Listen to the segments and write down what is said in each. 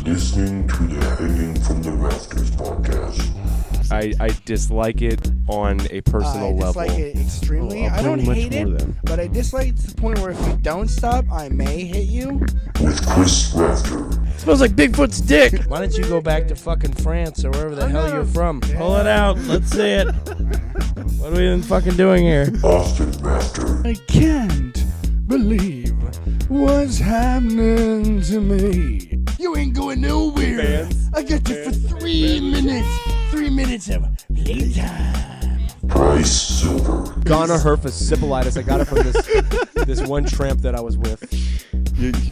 listening to the Hanging from the Rafters podcast. I dislike it on a personal level. I dislike it extremely. I don't hate it, but I dislike it to the point where if you don't stop, I may hit you. With Chris Rafter. Smells like Bigfoot's dick. Why don't you go back to fucking France or wherever the hell you're from? Yeah. Pull it out. Let's see it. What are we even fucking doing here? Austin Rafter. I can't believe what's happening to me. You ain't going nowhere. I got you for 3 minutes. 3 minutes of playtime. Bryce Silver. Gonorrhea syphilitis. I got it from this one tramp that I was with.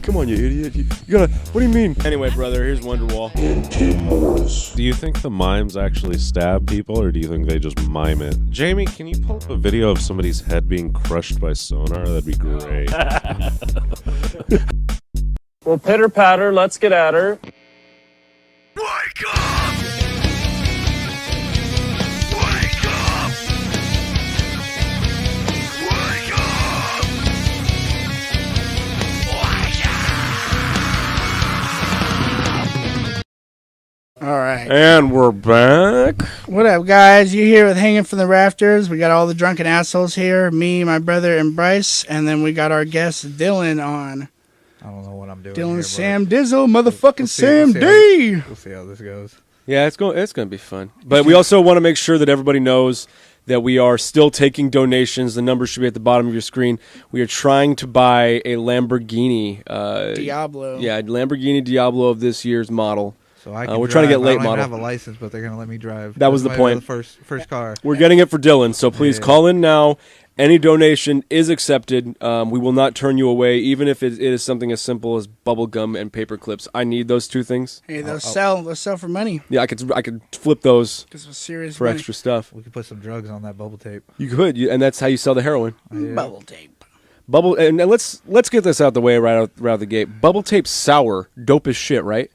Come on, you idiot. You gotta. What do you mean? Anyway, brother, here's Wonderwall. And Tim Morris. Do you think the mimes actually stab people, or do you think they just mime it? Jamie, can you pull up a video of somebody's head being crushed by sonar? That'd be great. Well, pitter patter, let's get at her. Wake up! Wake up! Wake up! Wake up! All right. And we're back. What up, guys? You here with Hanging from the Rafters. We got all the drunken assholes here. Me, my brother, and Bryce. And then we got our guest, Dylan, on. I don't know what I'm doing. Dylan here, Sam Dizzle, motherfucking we'll Sam see D. We'll see how this goes. Yeah, it's gonna be fun. But we also want to make sure that everybody knows that we are still taking donations. The number should be at the bottom of your screen. We are trying to buy a Lamborghini Diablo. Yeah, Lamborghini Diablo of this year's model. So I can we're trying to get late I don't model. even have a license, but they're gonna let me drive. That was the Might be point. The first car. We're getting it for Dylan, so please Yeah. call in now. Any donation is accepted. We will not turn you away, even if it is something as simple as bubble gum and paper clips. I need those two things. Hey, those sell for money. Yeah, I could flip those This was serious for money. extra stuff. We could put some drugs on that bubble tape. You could, and that's how you sell the heroin. Yeah. Bubble tape. Bubble, and let's get this out the way right out the gate. Bubble tape sour, dope as shit, right?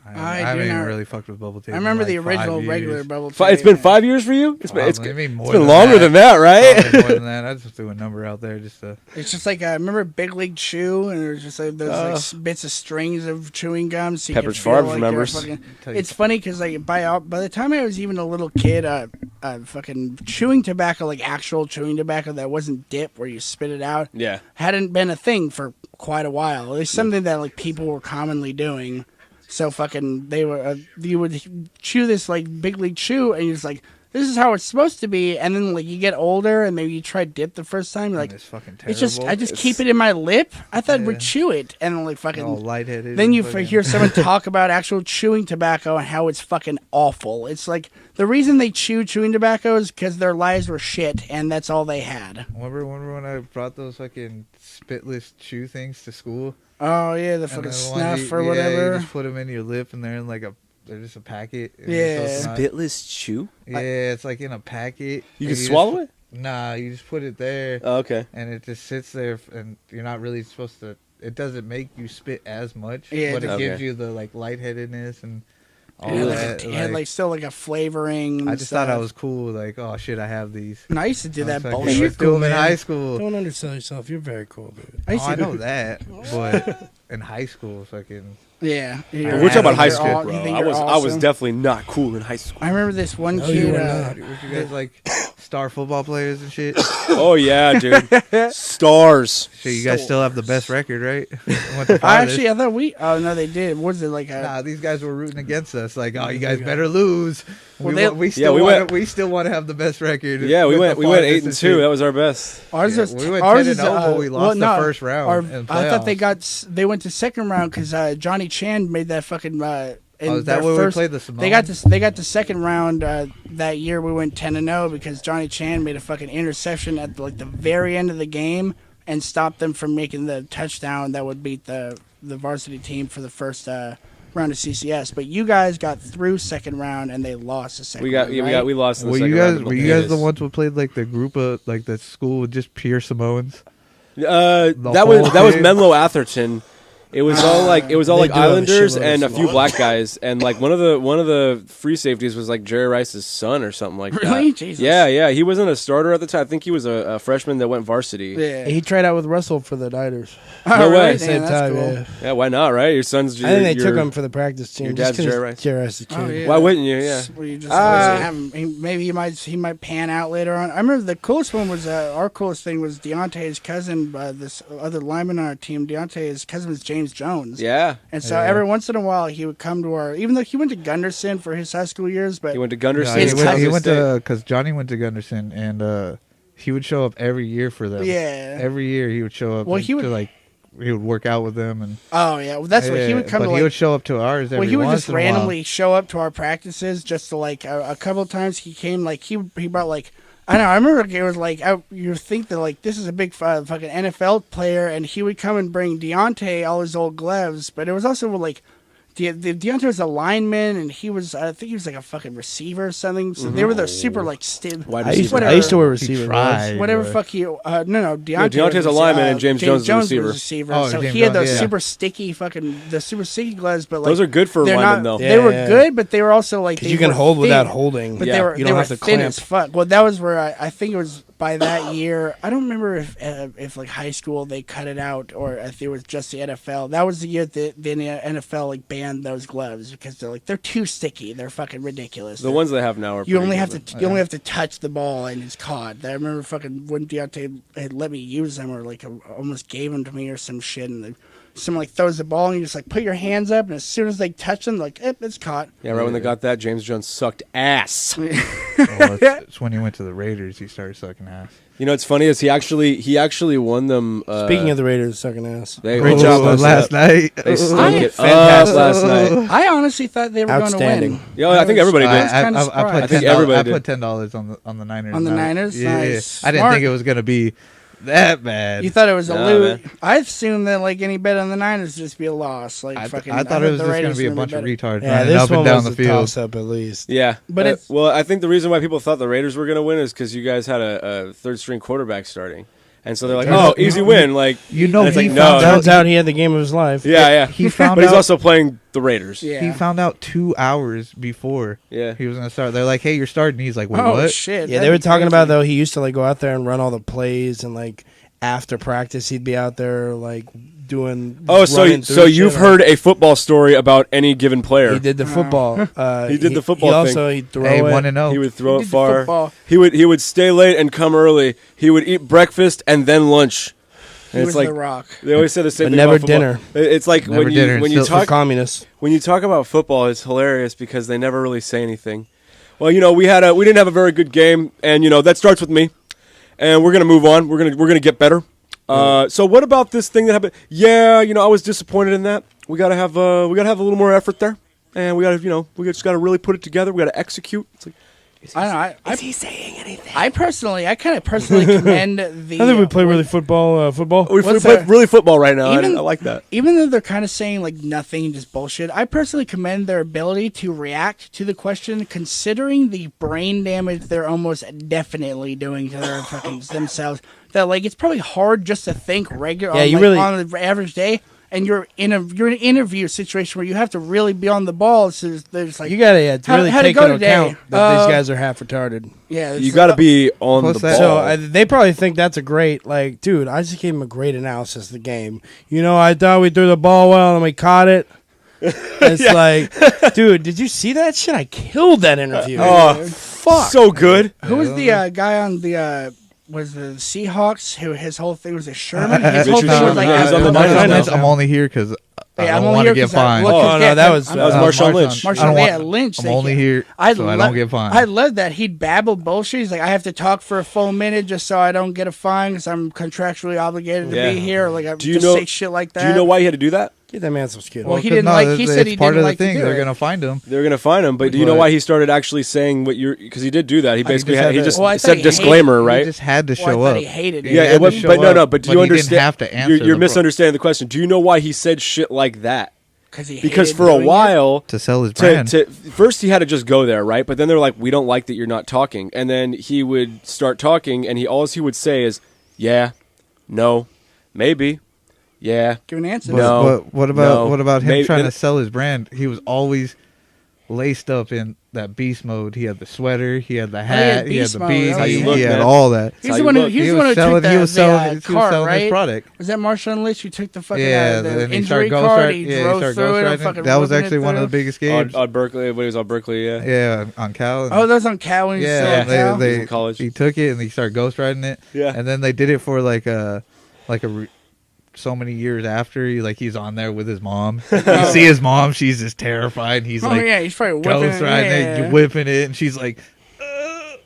I do haven't even not- really fucked with bubble tape. I remember in the like 5 original years. regular bubble tape. It's been 5 years for you. It's Maybe more been than longer that. than that, right? Probably more than that. I just threw a number out there just to. It's just like remember Big League Chew, and there's just like those bits of strings of chewing gum. So you Pepperidge could feel Farm like remembers. you're fucking- It's funny because like by the time I was even a little kid, fucking chewing tobacco, like actual chewing tobacco that wasn't dip where you spit it out, Yeah. hadn't been a thing for quite a while. It was something that like people were commonly doing. So fucking you would chew this like Big League Chew, and you're just like, this is how it's supposed to be. And then like you get older, and maybe you try dip the first time, you're like, It's fucking it's terrible. I just keep it in my lip. I thought we'd chew it, and then like all fucking. lightheaded. Then and you fucking- hear someone talk about actual chewing tobacco and how it's fucking awful. It's like the reason they chew chewing tobacco is because their lives were shit, and that's all they had. Remember when I brought those fucking spitless chew things to school? Oh yeah, the And fucking then the ones snuff or you whatever. just put them in your lip, and they're in like they're just a packet. and Yeah. so it's not- Spitless chew. Yeah, it's like in a packet. You and can swallow just, it. Nah, you just put it there, Oh, okay. and it just sits there, and you're not really supposed to. It doesn't make you spit as much, Yeah, but it okay. gives you the like lightheadedness and all It had, that. it had like still like a flavoring. and I just thought I stuff. was cool. Like, oh shit, I have these. And I used to do that I was like, bullshit. let's do them in high school. Don't undersell yourself. You're very cool, dude. I used I to know that, but in high school, fucking. Yeah. We're talking about high You're school, all- bro. you think I you're was awesome? definitely not cool in high school. I remember this one No, kid. you were not. Was you guys like star football players and shit? Oh yeah, dude. Stars. So you guys still have the best record, right? Went the farthest. Actually, I thought we. Oh no, they did. What was it like? Nah, these guys were rooting against us. Like, oh, you guys better lose. Well, We still we want to have the best record. Yeah, we Went went the 8 and farthest 2. shit. That was our best. Ours Yeah, was we went ours 10-0, is, but we lost the first round in I thought they playoffs. they went to second round because Johnny Chan made that fucking. Oh, is that where we played the Simone? They got to second round that year. We went 10-0 because Johnny Chan made a fucking interception at like the very end of the game and stopped them from making the touchdown that would beat the varsity team for the first round of CCS. But you guys got through second round and they lost the second. We got round, yeah, right? we lost in the Were second you guys round. were you guys the ones who played like the group of like the school with just pure Samoans? That whole was team? Menlo Atherton. It was all like They do have a Islanders shitload of and a few smoke. black guys, and like one of the free safeties was like Jerry Rice's son or something like that. Really? Jesus. Yeah. He wasn't a starter at the time. I think he was a freshman that went varsity. Yeah. He tried out with Russell for the Niners. No way. Damn, Same that's time, cool. yeah. Yeah, why not? Right? Your son's. I think they your- took him for the practice team. your just dad's 'cause Jerry Rice? Jerry Rice is kid. Oh, yeah. Why wouldn't you? Yeah. Well, you just Ah. have him. Maybe he might pan out later on. I remember the coolest one was our coolest thing was Deontay's cousin. This other lineman on our team, Deontay's cousin was James Jones. Yeah. And so every once in a while he would come to our, even though he went to Gunderson for his high school years, but He went to Gunderson. His cousin- he went to because Johnny went to Gunderson and he would show up every year for them. Yeah. every year he would show up. Well, and he would- to, like he would work out with them and oh yeah, well, that's what he would come but to. he Like, would show up to ours every well, he would once just in a while. randomly show up to our practices just to like a couple of times he came like he brought like. I know. I remember it was like you think that like this is a big fucking NFL player, and he would come and bring Deontay all his old gloves. But it was also like Deontay was a lineman, and he was I think he was like a fucking receiver or something. So they were the super like Wide I used, receiver. I used to wear He receiver. tried, whatever but- fuck he no Deontay Deontay's was, a lineman and James Jones is a receiver. was receiver. Oh, so James he had Jones, those yeah. super sticky gloves, but like Those are good for they're linemen, not, though. They were Yeah. good, but they were also like Because they you can were hold without thin. holding. But Yeah. they were You they don't were have to thin clamp. as fuck. Well, that was where I think it was by that year. I don't remember if like high school they cut it out or if it was just the NFL. That was the year that the NFL like banned those gloves because they're too sticky. They're fucking ridiculous. The ones they have now are. you pretty only good, have to you only have to touch the ball and it's caught. I remember fucking when Deontay had let me use them or like almost gave them to me or some shit and someone like throws the ball and you just like put your hands up and as soon as they touch them like it's caught. Yeah, right when they got that, James Jones sucked ass. Well, it's when he went to the Raiders, he started sucking ass. You know what's funny is he actually won them. Speaking of the Raiders, sucking ass. they- Great oh, job last night. They stunk it Fantastic. up last night. I honestly thought they were going to Outstanding. win. Yeah, I think everybody I did. was kinda I surprised. put I think $10 everybody I did. put $10 on the Niners. On the Niners? Yeah, Nice. I didn't Smart. think it was gonna be that bad. You thought it was a Nah, lose. man. I assumed that like any bet on the Niners would just be a loss. Like I fucking. thought it was the just Raiders gonna be a were bunch of better. retards Yeah, running this up one and down was the a field. toss-up at least. Yeah, But it's- well, I think the reason why people thought the Raiders were going to win is because you guys had a third string quarterback starting, and so they're like, Turns- "Oh, easy win!" Like You know, and it's he like, found no, out. Turns out he had the game of his life. yeah. He found but he's out. also playing the Raiders. Yeah. He found out 2 hours before Yeah. he was gonna start. They're like, "Hey, you're starting." He's like, "Wait, Oh what?" shit! Yeah, they were talking about though. He used to like go out there and run all the plays, and like after practice, he'd be out there like doing. Oh, so running through so shit. you've heard a football story about any given player? He did the football. He did the football He thing. also he'd throw Hey, it. 1-0. He would throw He it did the far. football. He would stay late and come early. He would eat breakfast and then lunch. He And was it's like the Rock. they always say the same But thing never about football. dinner. It's like Never when dinner, you when you still- for talk communists. when you talk about football, it's hilarious because they never really say anything. Well, you know, we didn't have a very good game, and you know that starts with me. And we're gonna move on. We're gonna get better. So what about this thing that happened? Yeah, you know, I was disappointed in that. We gotta have a little more effort there, and we just gotta really put it together. We gotta execute. It's like, I don't know. Is he saying anything? I kind of personally commend the. I think we play really football. Football. we What's play that? really football right now. Even- I like that. Even though they're kind of saying like nothing, just bullshit, I personally commend their ability to react to the question, considering the brain damage they're almost definitely doing to their fucking themselves. That like it's probably hard just to think regular. Yeah, on, you like, really- on the average day, and you're in an interview situation where you have to really be on the ball. So there's like You gotta How- really how'd it take go into today? account that these guys are half retarded. yeah, You got to be on Plus the that- ball. So they probably think that's a great, like, dude, I just gave him a great analysis of the game. You know, I thought we threw the ball well and we caught it. It's like, dude, did you see that shit? I killed that interview. oh, fuck. so good. Who was the guy on the was the Seahawks who his whole thing was a Sherman? His whole Richard thing was Sherman, like yeah, he's on the I'm, Niners I'm only here because I Yeah, I'm don't only want here to get 'cause I- fined. well, Oh, no, that was- That was Marshawn Lynch. I Marshall don't yeah, want- Lynch. I'm they only can't- here so I don't get fined. I love that he'd babble bullshit. He's like, I have to talk for a full minute just so I don't get a fine because I'm contractually obligated to Yeah. be here. Like I Do you just know- say shit like that. Do you know why he had to do that? Get that man some Skittles. Well, he 'cause didn't like. He it's said he part didn't of the like to thing. do They're it. gonna find him. They're gonna find him, but do you know But- why he started actually saying what you're? Because he did do that. He basically just had he to- just Well, I thought said he hated- disclaimer, He right? just had to Well, I show thought up. he hated it. He Yeah, had it to was, show but no, up, but do you he understand? didn't have to answer. You're the misunderstanding the question. Do you know why he said shit like that? He Because hated for a doing it. while, to sell his brand. first he had to just go there, right? But then they're like, we don't like that you're not talking, and then he would start talking, and all he would say is, yeah, no, maybe, Yeah. Give an answer. But, No. but what about him Maybe- trying to sell his brand? He was always laced up in that beast mode. He had the sweater, he had the hat, he had beast the mode. beanie, That's how you look, he had man. all that. He's how the you one who look. he's the one who took the, he was selling cart, right? his product. Was that Marshawn Lynch who took the fucking Yeah, the then he injury started card? He ghostwriting. drove Started through it and ghostwriting. fucking That was whipping actually it one of the through. biggest games. On Berkeley, when he was on Berkeley, yeah. Yeah, on Cal. Oh, that was on Cal when he was still yeah, on Cal? they In college. he took it and he started ghostwriting it. Yeah. and then they did it for so many years after. He's on there with his mom. You see his mom; she's just terrified. He's Oh like yeah, he's probably whipping it. ghostwriting Yeah. it, you whipping it, and she's like,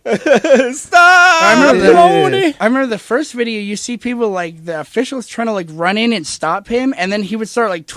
Stop! I remember the first video. You see people like the officials trying to like run in and stop him, and then he would start like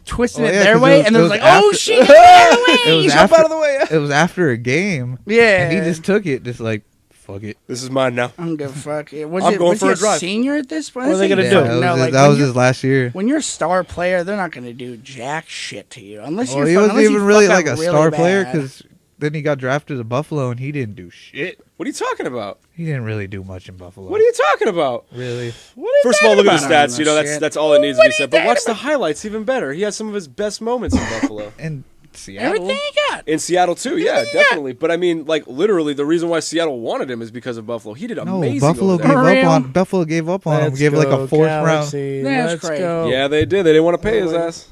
twisting Oh, it yeah, their 'cause way, it was- and it it was was like, oh after- shit, get out of the way! it was Jump after, out of the way. It was after a game, Yeah, and he just took it, just like fuck it. This is mine now. I don't give a fuck. I'm Was going for he a drive. senior at this point? What are they gonna This do? ain't that fucking- was, no, his, like, that when was you're- his last year. When you're a star player, they're not going to do jack shit to you unless Well, you're. he fucking- wasn't unless you even really fuck like up a really star player bad. because then he got drafted to Buffalo and he didn't do shit. What are you talking about? He didn't really do much in Buffalo. What are you talking about? really? First of all, look at the about? stats. You know, Shit. that's all it needs to be said. But watch the highlights even better. He has some of his best moments in Buffalo. And Seattle. Everything he got. In Seattle too, yeah, definitely. But I mean, like literally, the reason why Seattle wanted him is because of Buffalo. He did No, amazing. Buffalo over gave there. up on Buffalo gave up on him. Let's Gave like go, a fourth Galaxy. That's Let's crazy. go. Yeah, they did. They didn't want to pay his ass.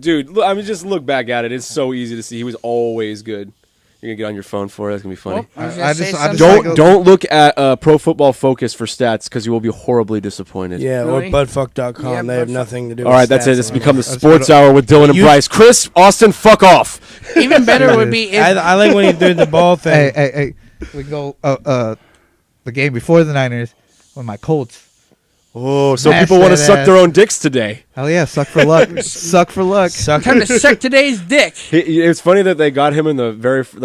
Dude, look, I mean, just look back at it. It's so easy to see. He was always good. You're gonna get on your phone for it. That's gonna be funny. Well, I was I gonna just- say I just something. like- Don't look at Pro Football Focus for stats because you will be horribly disappointed. Yeah, Really? or budfuck.com. Yeah, they have budfuck. nothing to do All with right, that's it. stats It's anymore. become the That's Sports what- Hour with Dylan and You- Bryce. Chris, Austin, fuck off. Even better would be if I like when he did the ball thing. Hey, we go the game before the Niners when my Colts. Oh, so Smash people want to that suck ass. their own dicks today. Hell yeah, suck for luck. Suck for luck. Suck time to suck today's dick. It's funny that they got him in the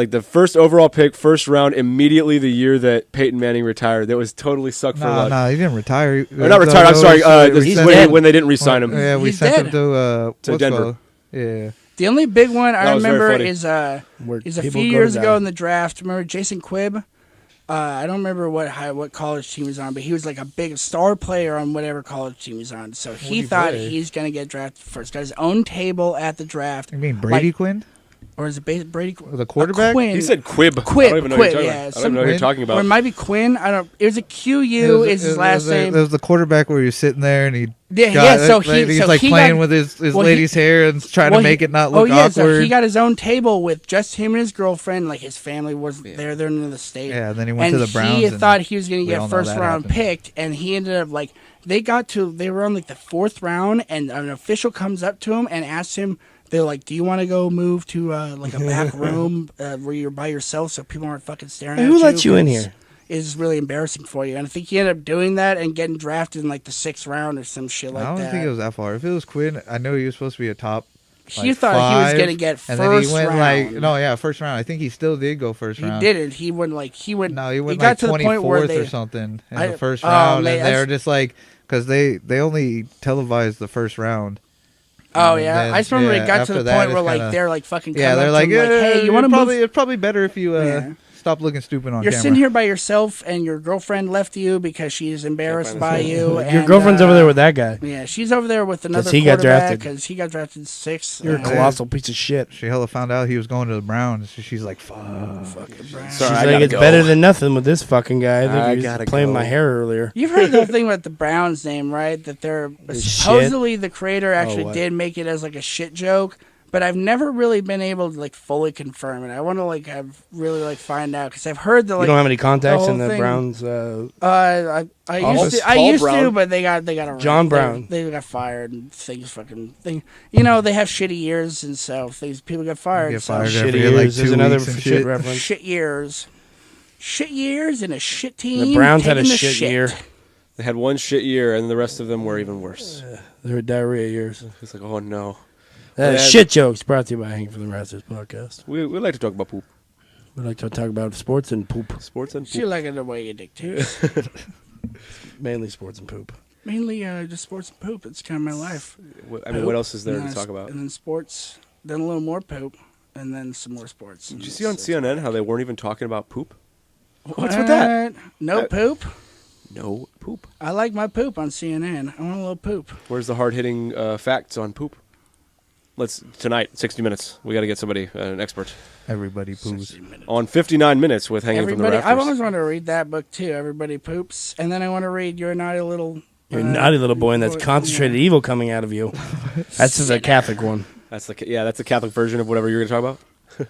the first overall pick, first round, immediately the year that Peyton Manning retired. That was totally suck for luck. Nah, he didn't retire. Or not retired. I'm sorry. He's When they didn't re-sign him. Yeah, we He's sent dead. him to To what's Denver. called? Yeah. The only big one I That was very remember funny. Where is a people few go years to ago die. in the draft. Remember Jason Quibb? I don't remember what college team he was on, but he was like a big star player on whatever college team he was on. So he thought he's gonna get drafted first. Got his own table at the draft. You mean Brady Like- Quinn? Or is it Brady? The quarterback? Quinn. He said Quib. Quib, I don't even know what Quib, you're talking yeah, about. I don't even know what you're some- talking Or it about. might be Quinn. I don't. It was a QU. Is his last name? It was the quarterback where he was sitting there and he Yeah, so he's so like he playing got- with his well, lady's hair and trying well, to make he- it not look So awkward. he got his own table with just him and his girlfriend. Like his family wasn't there; they're in the state. Yeah, and then he went to the Browns He and thought he was going to we all get know first that round happened. picked, and he ended up like they were on like the fourth round, and an official comes up to him and asks him. They're like, "Do you want to go move to like a back room where you're by yourself, so people aren't fucking staring Hey, at who you?" let you in It's- here? Is really embarrassing for you, and I think he ended up doing that and getting drafted in like the 6th round or some shit like I don't that. think it was that far. If it was Quinn, I know he was supposed to be a top. He like, thought he was 5, going to get and first then he went round. first round. I think he still did go first He round. didn't. He went like he went. No, he went got like to the point where 24th they or something in I- the first oh, round, man, and they I- were just like because they only televised the first round. Oh And yeah, then, I just remember yeah, it got to after the that, point where it's like kinda- they're like fucking. Yeah, coming they're up like, to him, hey, you want to move? It's probably better if you Yeah. stop looking stupid on You're camera. sitting here by yourself, and your girlfriend left you because she's embarrassed find by this you. Your and, girlfriend's over there with that guy. Yeah, she's over there with another he got quarterback drafted. because he got drafted 6th. You're a colossal piece of shit. She hella found out he was going to the Browns. So she's like, "Fuck." Sorry, She's I like, gotta it's go. better than nothing with this fucking guy. I think I he was gotta playing go. my hair earlier. You've heard the whole thing about the Browns name, right? That they're Shit. supposedly the creator actually what? did make it as like a shit joke, but I've never really been able to like fully confirm it. I want to like have really like find out because I've heard that You like don't have any contacts the in the whole thing- Browns. I Office? used to Paul used Brown? to, but they got arrested. John Brown. They got fired and things fucking thing. You know they have shitty years and so people get fired. Get so fired Shitty every years. like There's 2 another weeks and shit shit. reference. shit years and a shit team. The Browns had a taking the shit year. They had one shit year, and the rest of them were even worse. They were diarrhea years. It's like, oh no. That is Yeah. shit jokes brought to you by Hank from the Raptors podcast. We like to talk about poop, We like to talk about sports and poop. sports, and She poop. like it the way you dictate. Mainly sports and poop. Mainly just sports and poop. It's kind of my life. I mean, what else is there And to then talk about? And then sports, then a little more poop, and then some more sports. Did you see on CNN how they weren't even talking about poop? What's with that? No poop. no poop. I like my poop on CNN. I want a little poop. Where's the hard-hitting facts on poop? Tonight, 60 Minutes. We got to get somebody, an expert. Everybody poos. On 59 Minutes with Hanging from the Everybody, Rafters. I've always wanted to read that book too. Everybody poops, and then I want to read You're a Naughty Little. You're a naughty little boy, and that's concentrated evil coming out of you. That's just a Catholic one. That's the Catholic version of whatever you're going to talk about.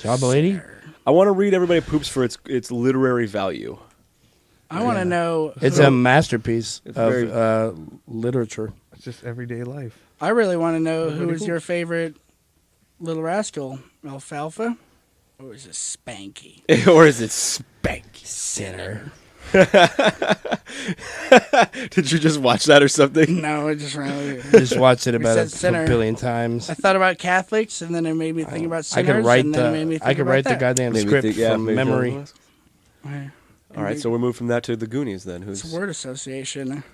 Job, lady. I want to read Everybody Poops for its literary value. I want to know. It's a masterpiece It's of very- literature. It's just everyday life. I really want to know who is your favorite Little Rascal, Alfalfa, or is it Spanky? Or is it Spanky? Sinner. Did you just watch that or something? No, it just randomly. Just watched it We about said a sinner. billion times. I thought about Catholics, and then it made me think about I sinners. could write and then it made me think I could about write the that. goddamn Maybe script think- yeah, from maybe memory. Right. All right, so we move from that to the Goonies then. It's Who's word association.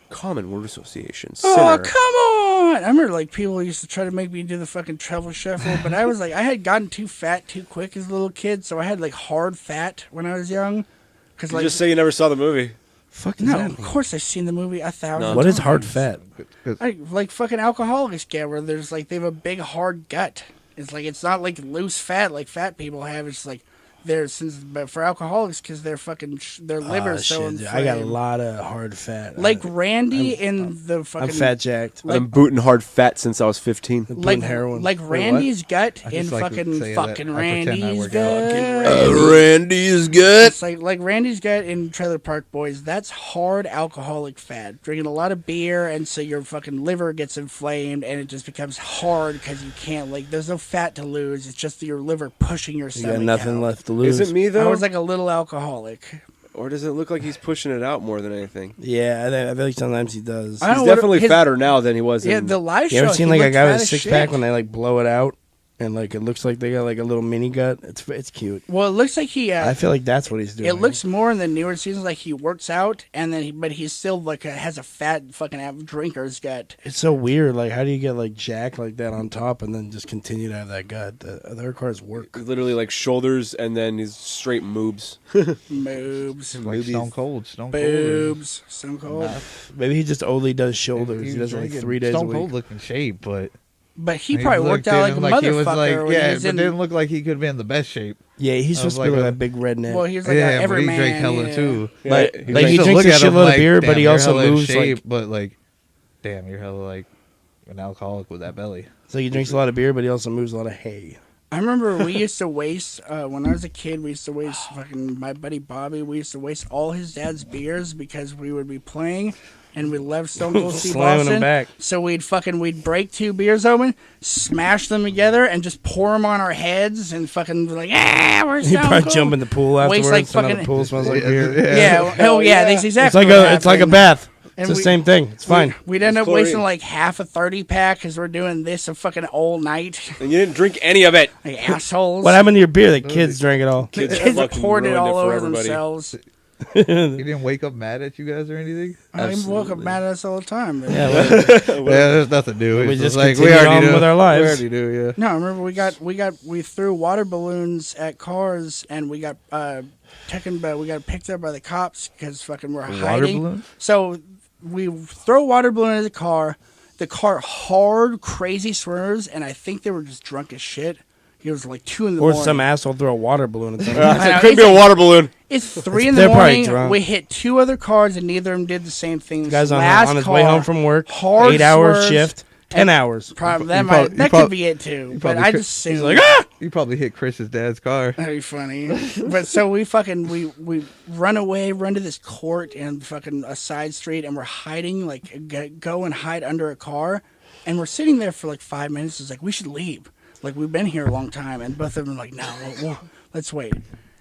common word association? Oh, Sinner. come on! I remember like people used to try to make me do the fucking treble shuffle, but I was like, I had gotten too fat too quick as a little kid, so I had like hard fat when I was young. Cause You like, just say you never saw the movie. Fuck does no, that of mean? course I've seen the movie 1,000 times. What is hard fat? Like fucking alcoholics get where there's like they have a big hard gut. It's like it's not like loose fat like fat people have. It's like but for alcoholics because they're fucking their liver's so Shit, dude, I got a inflamed. lot of hard fat. Like Randy in the fucking I'm fat jacked. Like- I've been booting hard fat since I was 15. Doing heroin. like Randy's gut I in just like to fucking say that fucking I pretend I Randy's work out. gut. Randy's good. It's like Randy's gut in Trailer Park Boys. That's hard alcoholic fat. Drinking a lot of beer, and so your fucking liver gets inflamed, and it just becomes hard because you can't like. There's no fat to lose. It's just your liver pushing your You stomach. got nothing out. left to lose. Is it me I though, was like a little alcoholic. or does it look like he's pushing it out more than anything? Yeah, I feel like sometimes he does. I don't He's know what definitely his- fatter now than he was. Yeah, in, the live You show. ever seen he like a looked guy with fat a as six shit. pack when they like blow it out and like it looks like they got like a little mini gut? It's cute. Well, it looks like he. I feel like that's what he's doing. It looks more in the newer seasons like he works out, and then but he's still like has a fat fucking drinker's gut. It's so weird. Like, how do you get like jack like that on top and then just continue to have that gut? The other cars work. literally like shoulders and then his straight moobs. Boobs, Like Stone Cold. Stone Cold. boobs, Stone Cold. Maybe he just only does shoulders. He does it like 3 days a Stone week. Cold look in shape, but But he probably worked out like a he motherfucker was like, when yeah, he was but in. didn't look like he could be in the best shape. Yeah, he's I supposed was to be like like a- that big redneck. Well, he was like Yeah, a but he everyman. drank hella yeah. too. like, Yeah, like he Just drinks look a at him shitload like, of beer, but damn, he you're also hella in moves shape, like. But like, damn, you're hella like an alcoholic with that belly. So he drinks a lot of beer, but he also moves a lot of hay. I remember we used to waste when I was a kid. We used to waste fucking my buddy Bobby. We used to waste all his dad's beers because we would be playing and we loved Stone Cold Steve Slamming them Austin. back. So we'd break 2 beers open, smash them together, and just pour them on our heads and fucking be like, we're He Stone probably Cold. jump in the pool Waste, afterwards. like, and now the fucking- pool smells like beer. Yeah, oh yeah, that's It's exactly. like what it's like a happened. bath. And It's the we- same thing. It's fine. We'd end up chlorine. wasting like half a 30-pack because we're doing this a fucking all night. And you didn't drink any of it. Like assholes. What happened to your beer? The kids drank it all. The Kids kids fucking poured it ruined all for over everybody. themselves. He didn't wake up mad at you guys or anything. I woke up mad at us all the time. But Yeah, well, Yeah, there's nothing new. We It's just like continue on do. with our lives. We already do, yeah. No, I remember we threw water balloons at cars and we got we got picked up by the cops because fucking we're Water hiding. balloons? So we throw a water balloon at the car. The car hard crazy swerves, and I think they were just drunk as shit. It was like 2 in the or morning. some asshole threw a water balloon at them. I know, It couldn't be it's a water balloon. It's 3 in the They're probably morning. drunk. We hit 2 other cars, and neither of them did the same thing. The guy's on Last his way car, home from work. hard 8-hour swerves, shift. 10 hours. Probably, that You might, prob- you that prob- could be it too. you But probably I could- just assumed. He's like, ah! You probably hit Chris's dad's car. That'd be funny. But so we run away, run to this court and fucking a side street, and we're hiding, like go and hide under a car, and we're sitting there for like 5 minutes. It's like we should leave. Like we've been here a long time, and both of them are like, no, let's wait.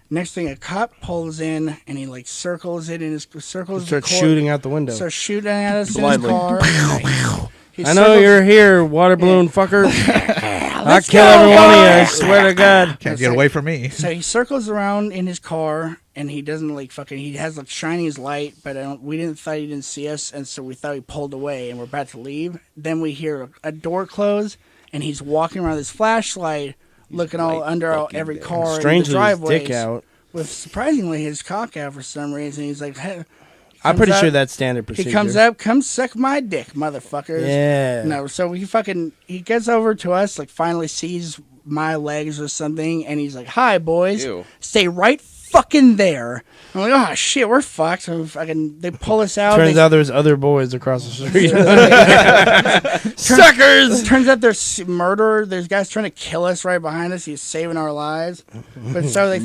Next thing, a cop pulls in and he like circles it in his circles. Starts the court, shooting out the window. Starts shooting at us Blindly. in his car. He I know circles- you're here, water balloon fucker. I'll Let's kill go, every one of you, I boys. swear to God. Can't get away from me. So he circles around in his car, and he doesn't like fucking. He has like shining his light, but we didn't thought he didn't see us, and so we thought he pulled away, and we're about to leave. Then we hear a door close, and he's walking around with his flashlight, looking all under every car in the Strangely, his driveways, dick out. with surprisingly his cock out for some reason. He's like, hey, I'm pretty Comes sure up- that's standard procedure. He comes up, come suck my dick, motherfuckers. Yeah. No, so he gets over to us, like finally sees my legs or something, and he's like, "Hi, boys, Ew. stay right fucking there." I'm like, "Oh shit, we're fucked." So they pull us out. Turns they, out there's other boys across the street. Suckers! Turns out there's murder. There's guys trying to kill us right behind us. He's saving our lives. But so they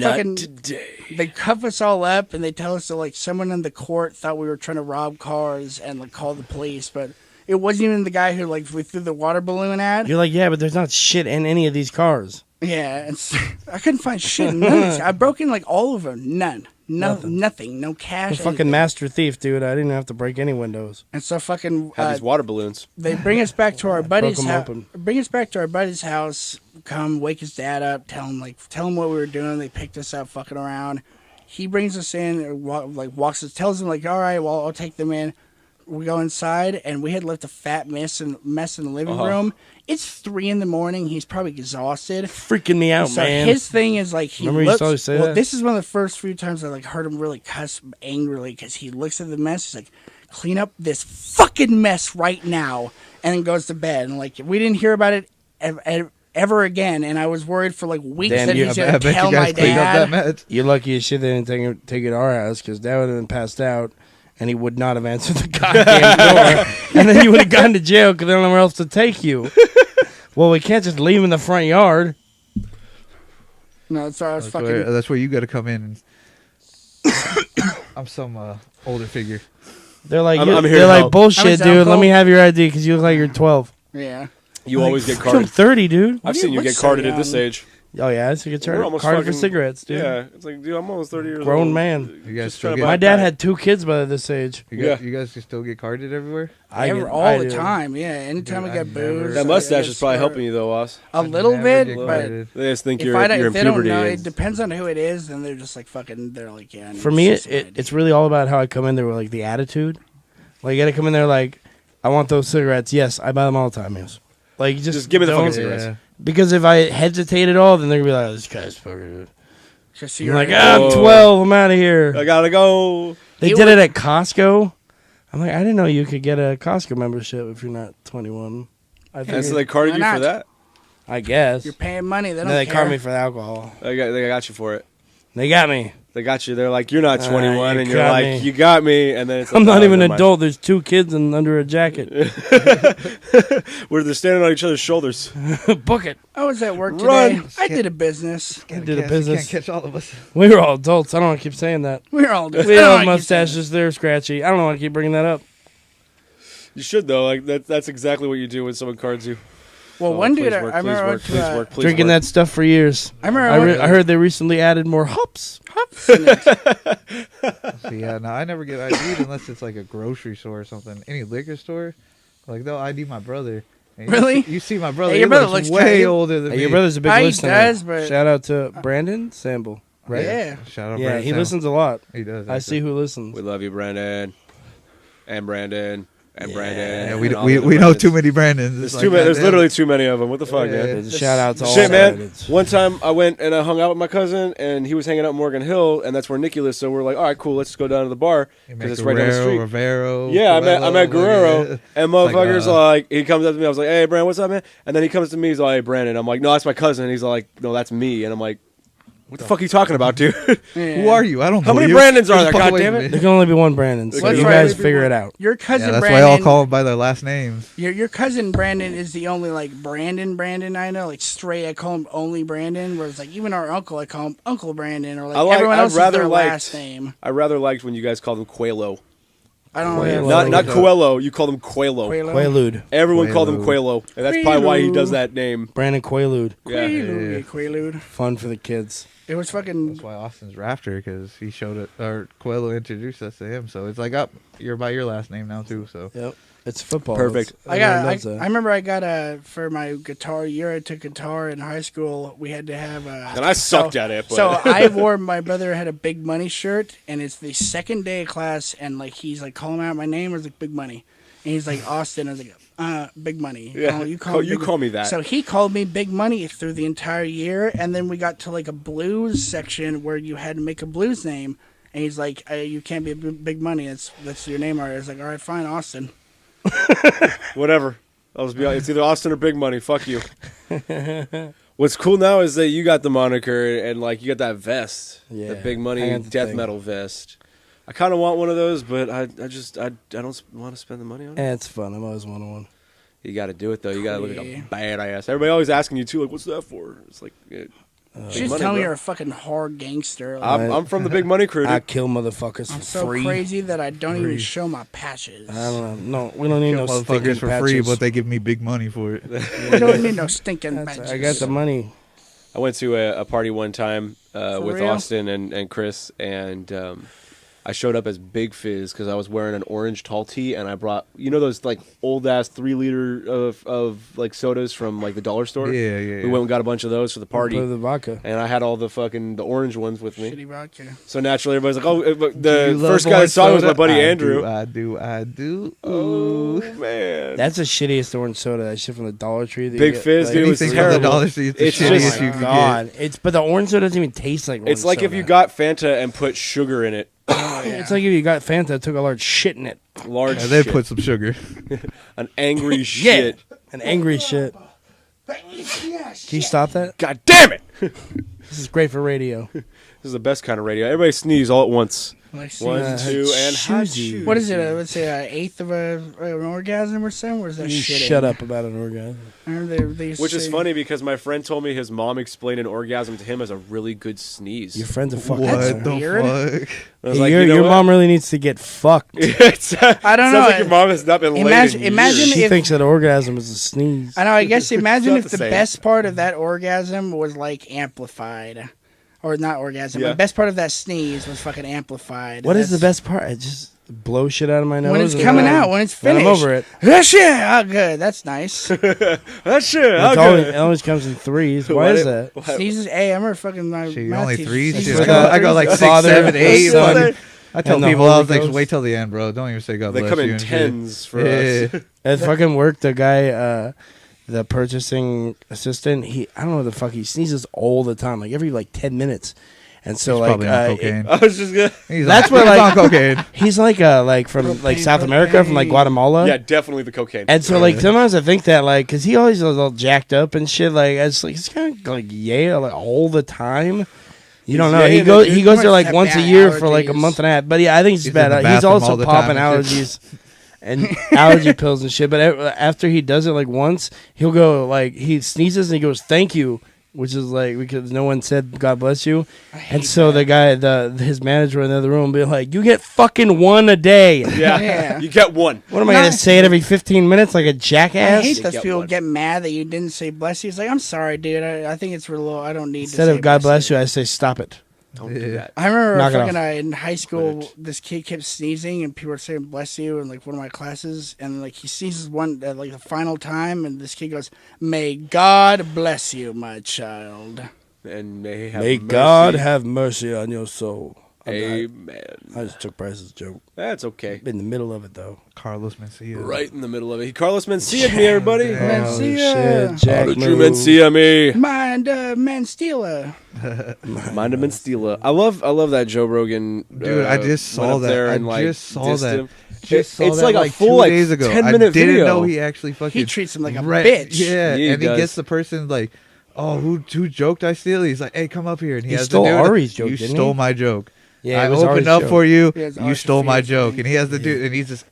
they cuff us all up and they tell us that like someone in the court thought we were trying to rob cars and like call the police, but it wasn't even the guy who like we threw the water balloon at. You're like, yeah, but there's not shit in any of these cars. Yeah, and I couldn't find shit. In none of these. I broke in like all of them. None. Nothing. No I'm cash. a fucking anything. master thief, dude. I didn't have to break any windows. And so fucking Have these water balloons. they bring us back to our buddy's them house. open. Bring us back to our buddy's house. Come wake his dad up. Tell him what we were doing. They picked us up, fucking around. He brings us in, walks us, tells him like, "All right, well, I'll take them in." We go inside, and we had left a fat mess in the living room. It's 3 a.m. He's probably exhausted. Freaking me out, So man. his thing is like he Remember you looks. used to always say well, that? this is one of the first few times I like heard him really cuss angrily because he looks at the mess. He's like, "Clean up this fucking mess right now," and then goes to bed. And like we didn't hear about it ever again. And I was worried for like weeks Damn, that you- he's I gonna bet tell you my guys cleaned up that dad. mess. You're lucky as shit they didn't take it to our house because Dad would have been passed out and he would not have answered the goddamn door. And then you would have gone to jail because there's nowhere else to take you. Well, we can't just leave him in the front yard. No, so I was fucking. That's where you got to come in. And I'm some older figure. They're like, I'm here to they're like help. I'm bullshit, his dude. Let uncle. me have your ID because you look like you're 12. Yeah. You always get I'm carded. 30, dude. I've seen you what's get so carded at this young? age. Oh yeah, I used to get We're almost carded for fucking- cigarettes, dude. Yeah, it's like, dude, I'm almost 30 years Grown old. man. You guys Just still trying to get buy My a dad pack. had 2 kids by this age. Yeah. You guys can still get carded everywhere. All the do. time. Yeah. Anytime Dude, we I get never- booze. That I mustache get is probably smart. helping you though, Oz. A little Never bit, get but carded. They just think if you're if in they don't puberty. know, and- it depends on who it is. Then they're just like fucking. They're like, yeah. I need For to me, see some ID. it's really all about how I come in there with like the attitude. Like you got to come in there like, I want those cigarettes. Yes, I buy them all the time. Yes. Like just give me the fucking don't- cigarettes. Yeah. Because if I hesitate at all, then they're gonna be like, oh, this guy's fucking. Just so I'm you're like, like, I'm 12. I'm out of here. I gotta go. They You did were- it at Costco. I'm like, I didn't know you could get a Costco membership if you're not 21. I And think so they carded Why you for not? that. I guess. you're paying money. They And don't then they care. carded me for the alcohol. They got you for it. They got me. They got you. They're like, you're not 21, you and you're got like, me. you got me. And then it's like, I'm not oh, even an never mind. adult. There's 2 kids under a jacket. Where they're standing on each other's shoulders. Book it. I was at work today. Run. I did a business. I did a You business. can't catch all of us. We were all adults. I don't want to keep saying that. We're all doing. We all have mustaches. They're scratchy. I don't want to keep bringing that up. You should though. Like that's exactly what you do when someone cards you. Well, Oh, one please dude, work, I remember, I went please to, work, please Drinking work. that stuff for years. I remember I heard they recently added more hops. So yeah, no, I never get ID'd unless it's like a grocery store or something. Any liquor store, like they'll ID my brother. And you Really? You see my brother. Hey, your he brother looks looks way crazy. older than Hey, me. your brother's a big He listener. does, but- Shout out to Brandon Samble. Right? Yeah. Shout out. Yeah, Brad he Sam. listens a lot. He does. I see who listens. We love you, Brandon, and Brandon, and Brandon. Yeah, and all we the know Brandons. too many Brandons. There's It's too like, many. There's goddamn. literally too many of them. What the fuck, Yeah, man? There's a shout out to all Shit, man. Brandons. One time I went and I hung out with my cousin, and he was hanging out in Morgan Hill, and that's where Nicky lives. So we're like, all right, cool, let's just go down to the bar You because met it's right down the Guerrero, street. Rivero. Yeah, I met Coelho, Guerrero, like, and like, motherfuckers like he comes up to me. I was like, "Hey, Brandon, what's up, man?" And then he comes to me. He's like, "Hey, Brandon." I'm like, "No, that's my cousin." And he's like, "No, that's me." And I'm like, "What the fuck are you talking about, dude?" Who are you? I don't know. How many you. Brandons are Get there? the fuck God away damn from it. me. There can only be one Brandon, so That's you right. guys figure it out. Your cousin Yeah, that's Brandon. why I all call them by their last names. Your cousin Brandon is the only like Brandon I know, like straight. I call him only Brandon. Whereas like even our uncle, I call him Uncle Brandon, or like everyone else is their last name. I rather liked when you guys called him Quelo. I don't Quelo. know. Not Coelho. You called him Quelo. Quelo. Quaalude. Everyone called him Quelo. Quelo, and that's probably why he Quelo. does that name. Brandon Quaalude. Yeah. Quaalude, yeah, Quaalude. Fun for the kids. It was fucking. That's why Austin's Rafter, because he showed it, or Coelho introduced us to him. So it's like, up, you're by your last name now too. So Yep. It's football. Perfect. It's- I everyone got. loves I that. remember I got for my guitar year. I took guitar in high school. We had to have a. And I sucked at it. But So I wore. My brother had a Big Money shirt, and it's the second day of class, and like he's like calling out my name. I was like Big Money, and he's like Austin. I was like Big Money. Yeah. You call me that. So he called me Big Money through the entire year, and then we got to like a blues section where you had to make a blues name, And he's like, you can't be Big Money. That's your name already. I was like, all right, fine, Austin. Whatever. It's either Austin or Big Money. Fuck you. What's cool now is that you got the moniker and like you got that vest, Yeah, the Big I Money got the death thing. metal vest. I kind of want one of those, but I don't want to spend the money on it. Yeah, it's fun. I've always wanted one. You got to do it though. You got to look like Yeah. a badass. Everybody always asking you too, like, what's that for? It's like, Big Just Money, tell me bro. you're a fucking hard gangster. Like, I'm from the Big Money crew. I Dude. kill motherfuckers I'm for so free. crazy that I don't even show my patches. I don't know. No, we don't need no Kill stinking motherfuckers for free, patches. but they give me big money for it. We don't need no stinking That's- patches. I got the money. I went to a party one time with real? Austin and Chris, and I showed up as Big Fizz because I was wearing an orange tall tee, and I brought those like old ass 3 liter of like sodas from like the dollar store. Yeah, yeah. We went and got a bunch of those for the party, Put the vodka. and I had all the orange ones with me. Shitty vodka. So naturally, everybody's like, "Oh, Do the you love first guy that orange saw me was my soda? buddy I Andrew." I do. Oh Ooh. man, That's the shittiest orange soda. That shit from the Dollar Tree. that you Big get, Fizz, like- dude, was Anything from the terrible. Dollar Tree, it's the It's shittiest just- Oh you my can god! But the orange soda doesn't even taste like orange it's like if soda. you got Fanta and put sugar in it. It's like if you got Fanta, took a large shit in it. Large get. And then shit. put some sugar. An angry shit. An angry shit. Can you stop that? God damn it! This is great for radio. This is the best kind of radio. Everybody sneeze all at once. Like, see, 1, 2, and hot choosy. shoot. what is it? Let's say an eighth of an orgasm or something? Or is that You shit? shut up about an orgasm. I remember they used to Which is say- funny because my friend told me his mom explained an orgasm to him as a really good sneeze. Your friend's a fucking. What That's the weird. fuck? I was Hey, like, your you know your what? mom really needs to get fucked. It's, I don't sounds know. like your mom has not been laid Imagine- in imagine years. She if- thinks that orgasm is a sneeze. I know. I guess imagine Not if the the same. best part of that orgasm was like amplified, or not orgasm. Yeah. The best part of that sneeze was fucking amplified. What is the That's- best part? I just blow shit out of my nose. When it's and coming then- out, when it's then finished. I'm over it. That shit. Oh, good. That's nice. That shit. It Okay. always comes in threes. Why is that? Sneezes. Hey, I remember fucking my Shit, math only teacher threes? sneezes Shit, with like I go like threes. 6, Father, 7, 8. Son, Son. I tell and the people, I Holy was like, Ghost. wait till the end, bro. Don't even say God They bless come you in and shit. tens for Yeah. us. At fucking work, the guy, the purchasing assistant, I don't know what the fuck, he sneezes all the time, like every 10 minutes. And so He's like probably on cocaine. I was just gonna. That's what, he's like- on cocaine. he's like from South America, from Guatemala. Yeah, definitely the cocaine. And so sometimes I think that because he always was all jacked up and shit, it's like he's kind of like all the time. You don't know. yaying it, He dude. goes there Must have once a bad year for a allergies. month and a half. But yeah, I think it's He's bad. in the He's bathroom also all the popping time and allergies and allergy pills and shit. But after he does it once, he'll go he sneezes and he goes thank you, which is because no one said God bless you. And so the guy, his manager in the other room, will be like, you get fucking one a day. yeah. Yeah. You get one. What am I gonna say it every 15 minutes like a I jackass? hate those get people one. get mad that you didn't say bless you. It's like, I'm sorry, dude. I think it's real low. I don't need Instead to of say God bless you, I say stop it. Don't do that. I remember Knock it fucking off. in high school, this kid kept sneezing, and people were saying "bless you" in one of my classes, and he sneezes one at the final time, and this kid goes, "May God bless you, my child." And may have May mercy. God have mercy on your soul. Amen. I just took Bryce's joke. That's okay. In the middle of it though. Carlos Mencia. Right in the middle of it. Carlos Mencia me, everybody. Mencia. Oh, shit, Jack How did you move. Mencia me? Mind Man Steeler. Mind him and Steela. I love that Joe Rogan. Dude, I just went saw up that. there I and, just saw dissed that. him. Just saw It's that like a full 2 like days ago. 10-minute I didn't video. know he actually fucking. He treats him like a Right, bitch. Yeah, He and he does. gets the person like, oh, who joked I steal? He's like, hey, come up here, and he He has stole the dude. Ari's joke, You didn't stole he? my joke. Yeah, I it was opened Ari's up joke. for you. He has You Ari stole my Shaffir's joke, thing. and he has the dude, and he's just.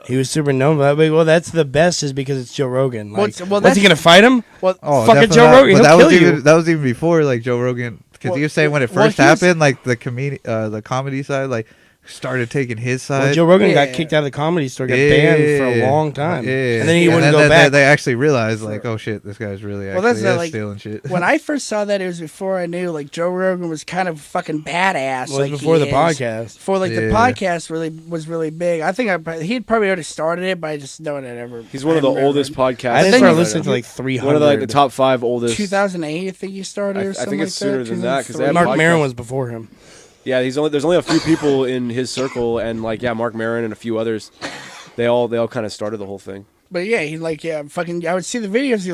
He was super known for that. But, well, that's the best is because it's Joe Rogan. Well, Like, well, what's he that's- gonna fight him? Well, Oh, Fucking definitely Joe not. Rogan, But he'll that was kill you. even that was even before Joe Rogan, because Well, he was saying when it well, first he's- happened, the comedy side started taking his side. Well, Joe Rogan Yeah. got kicked out of the comedy store, got banned for a long time, Yeah. and then he wouldn't go then back. They actually realized oh shit, this guy's really Well, that's actually like- stealing shit. when I first saw that, it was before I knew Joe Rogan was kind of fucking badass. Well, it was like before he the is. podcast. Before the Yeah. podcast was really big. I think he'd probably already started it, but I just don't ever. He's one of the I remember. oldest podcasts. I think didn't start he- listening to 300. One of the top 5 oldest. 2008, I think he started. I Or something think it's like sooner than that, 'cause they have 2003. Mark podcast. Maron was before him. Yeah, there's only a few people in his circle, and Mark Maron and a few others. They all kind of started the whole thing. But yeah, he fucking. I would see the videos.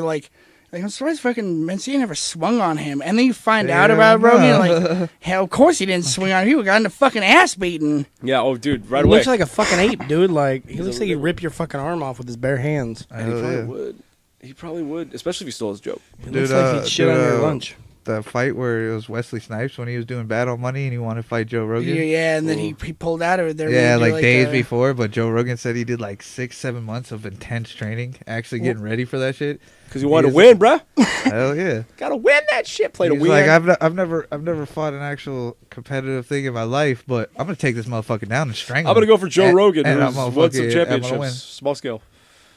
Like, I'm surprised fucking Mencia never swung on him. And then you find out Yeah, about Rogan, no. like, hell, of course he didn't swing on him. He got in the fucking ass beaten. Yeah. Oh, dude, right He away. looks like a fucking ape, dude. Like he looks like he'd rip your fucking arm off with his bare hands. And he Hell probably yeah. would. He probably would, especially if he stole his joke. He looks like he'd shit on your lunch. The fight where it was Wesley Snipes when he was doing Bad on Money and he wanted to fight Joe Rogan. Yeah, and then he pulled out of it. There Yeah, to do, like days a- before, but Joe Rogan said he did like 6-7 months of intense training, actually getting ready for that shit. Because he wanted to He win, bruh. Hell yeah! Gotta win that shit. Play to He's win. like, I've never fought an actual competitive thing in my life, but I'm gonna take this motherfucker down and strangle I'm gonna him. go for Joe And- Rogan, and who's I'm won some I'm gonna win. championships, small scale.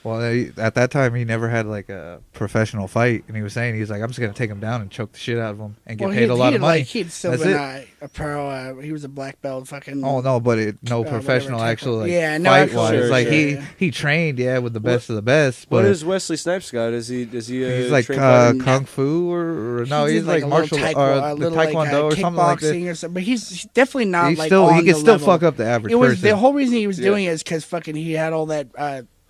Well, at that time, he never had like a professional fight, and he was saying he's like, I'm just gonna take him down and choke the shit out of him and get paid a lot of money. Like, he'd still That's been it. a pro. He was a black belt. Fucking. Oh no, but no whatever professional type actual of- like yeah, no fight actual- wise. Sure, Like sure. he trained with the best of the best, What but is Wesley Snipes got? Is he he's like trained fighter? kung fu or no, He he's did, like a martial little or the taekwondo or something like that. kickboxing or something. But he's definitely not He's like still on he can the still level. fuck up the average It was person. the whole reason he was Yeah. doing it is because fucking he had all that.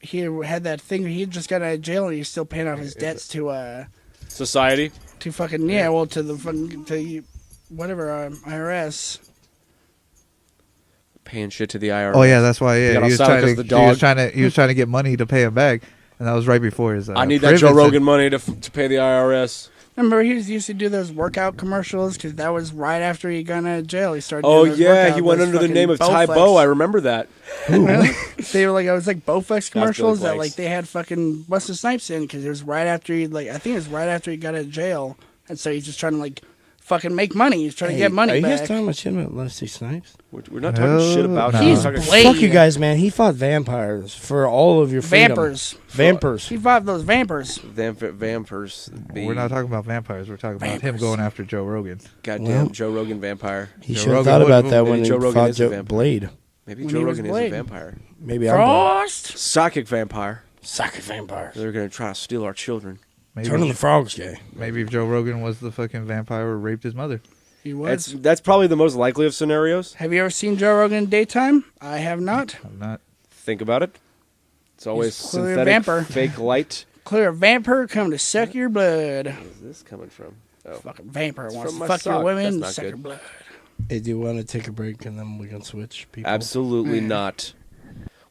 He had that thing. He just got out of jail and he's still paying off his debts to Society. fucking to the fucking to whatever IRS. Paying shit to the IRS. Oh yeah, that's why. He Yeah, got he was all trying silent to. 'cause the dog. He was trying to get money to pay him back, and that was right before his. I need that prison Joe Rogan sentence. money to pay the IRS. Remember, he used to do those workout commercials because that was right after he got out of jail. He started. Oh doing those yeah, workout- he went those under the fucking name of Bowflex. Tybo. I remember that. They were like, it was like Bowflex commercials Billy that Blanks. like they had fucking Wesley Snipes in because it was right after he I think it was right after he got out of jail, and so he's just trying to like fucking make money. He's trying to get money Are you back. guys talking about shit about Wesley Snipes? We're not talking shit about no. him. He's We're talking- Blade. Fuck you guys, man. He fought vampires for all of your freedom. Vampers. Vampers. He fought those vampers. Vampers. We're not talking about vampires. We're talking about him Vampires. going after Joe Rogan. Goddamn Well. Joe Rogan vampire. He Joe should have Rogan thought would- about that maybe when Joe he Rogan fought is a vampire. Blade. Maybe When Joe he was Rogan is a Blade. vampire. Maybe I'm Blade. Frost. Psychic vampire. Psychic vampires. They're gonna try to steal our children. Maybe, Turning the frogs gay. maybe if Joe Rogan was the fucking vampire who raped his mother. He was. That's probably the most likely of scenarios. Have you ever seen Joe Rogan in daytime? I have not. I'm not. Think about it. It's always He's clearly a synthetic, vampire. fake light. Clear a vampire come to suck your blood. Where's this coming from? Oh, Fucking vampire wants from to my fuck your sock. women, That's suck not your good. blood. Hey, do you want to take a break and then we can switch people? absolutely not.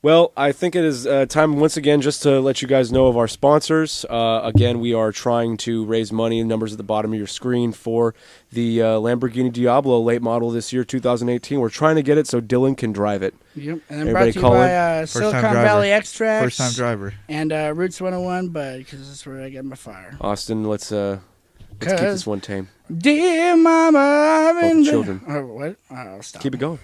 Well, I think it is time once again just to let you guys know of our sponsors. Again, we are trying to raise money, numbers at the bottom of your screen, for the Lamborghini Diablo late model this year, 2018. We're trying to get it so Dylan can drive it. Yep. And then Everybody brought to you call by First-time Silicon driver. Valley Extracts. First time driver. And Roots 101, but because that's where I get my fire. Austin, let's keep 'Cause- this one tame. Dear Mama, I've Both been children. Oh, what? Oh, stop. Keep it going.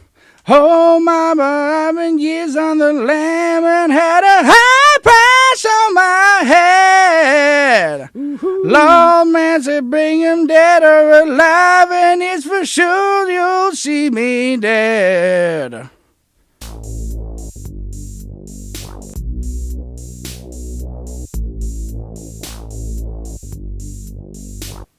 Oh, Mama, I've been years on the lam and had a high price on my head. Lord, man said bring him dead or alive, and it's for sure you'll see me dead.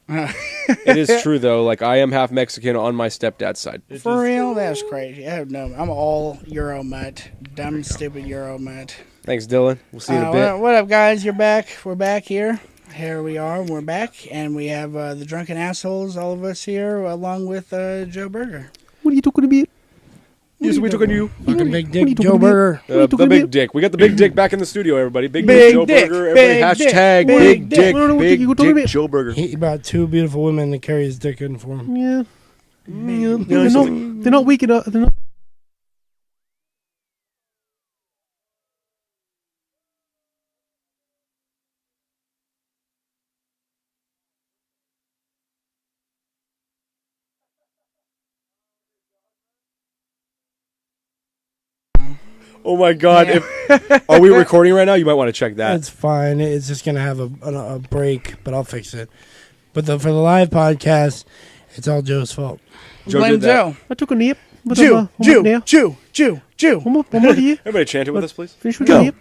It is true, though. Like, I am half Mexican on my stepdad's side. For real? That's crazy. I have no. I'm all Euro mutt. Dumb, stupid Euro mutt. Thanks, Dylan. We'll see you in a bit. What up, guys? You're back. We're back here. Here we are. We're back, and we have the drunken assholes, all of us here, along with Joe Berger. What are you talking about? Yes, we took on you. Fucking big dick Joe Burger. The big dick. We got the big dick back in the studio, everybody. Big, Big Joe dick, Burger. Everybody big hashtag dick, big big dick. dick. Big dick Joe Burger. He brought two beautiful women to carry his dick in for him. Yeah. They're not weak enough. They're not. Oh my God! Are we recording right now? You might want to check that. That's fine. It's just gonna have a break, but I'll fix it. But for the live podcast, it's all Joe's fault. Joe Blame did that. Joe. I took a nap. But Jew, I'm Jew, up now. Jew. I'm up here. Everybody chant it with us, please. Finish with the Go, nap.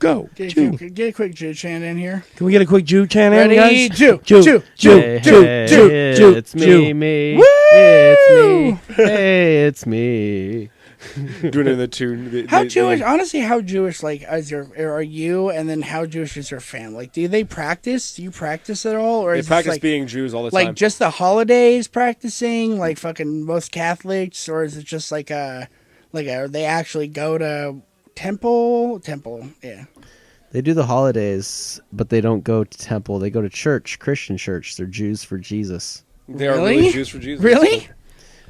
go. Get a quick Jew chant in here. Can we get a quick Jew chant in, Ready? guys? Jew, Jew, Jew, Jew, Hey, Jew, hey, Jew, hey, Jew, it's Jew. me. It's me. Hey, it's me. doing it in the tune. How Jewish? Honestly, how Jewish like are you? And then how Jewish is your family? Like, do they practice? Do you practice at all, or They is it practice just, like, being Jews all the like time. just the holidays practicing, like fucking most Catholics, or is it just like they actually go to temple? Yeah. They do the holidays, but they don't go to temple. They go to church, Christian church. They're Jews for Jesus. They are Really? really Jews for Jesus. Really?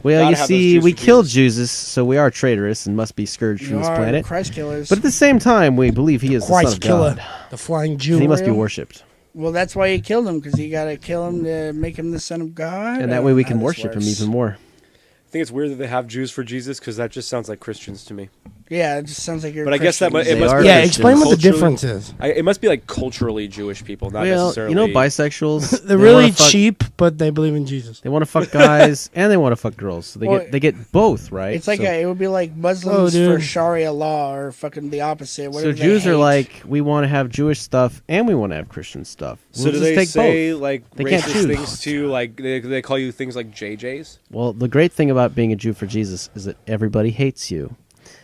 Well, Gotta you have those see, Jews we for killed Jesus. Jesus, so we are traitorous and must be scourged from You this are planet. Christ killers. But at the same time, we believe he is the Son Christ of killer, God. the flying Jew. And he must be Real? worshipped. well, that's why you killed him, because you got to kill him to make him the son of God. And I that way don't we know can how this worship him works. even more. I think it's weird that they have Jews for Jesus because that just sounds like Christians to me. Yeah, it just sounds like you're. But I guess that Christians. it They must are be Yeah, like explain what the culturally- difference is. It must be like culturally Jewish people, not Well, necessarily. you know, bisexuals. They're they really wanna fuck- cheap, but they believe in Jesus. They want to fuck guys and they want to fuck girls. So Well, they get both, right? It's like so, it would be like Muslims dude. for Sharia law, or fucking the opposite. so Whatever they Jews are hate. like, we want to have Jewish stuff and we want to have Christian stuff. So We'll do just they take say both. like They can't racist choose. things too? Like they call you things like JJs? Well, the great thing about being a Jew for Jesus is that everybody hates you.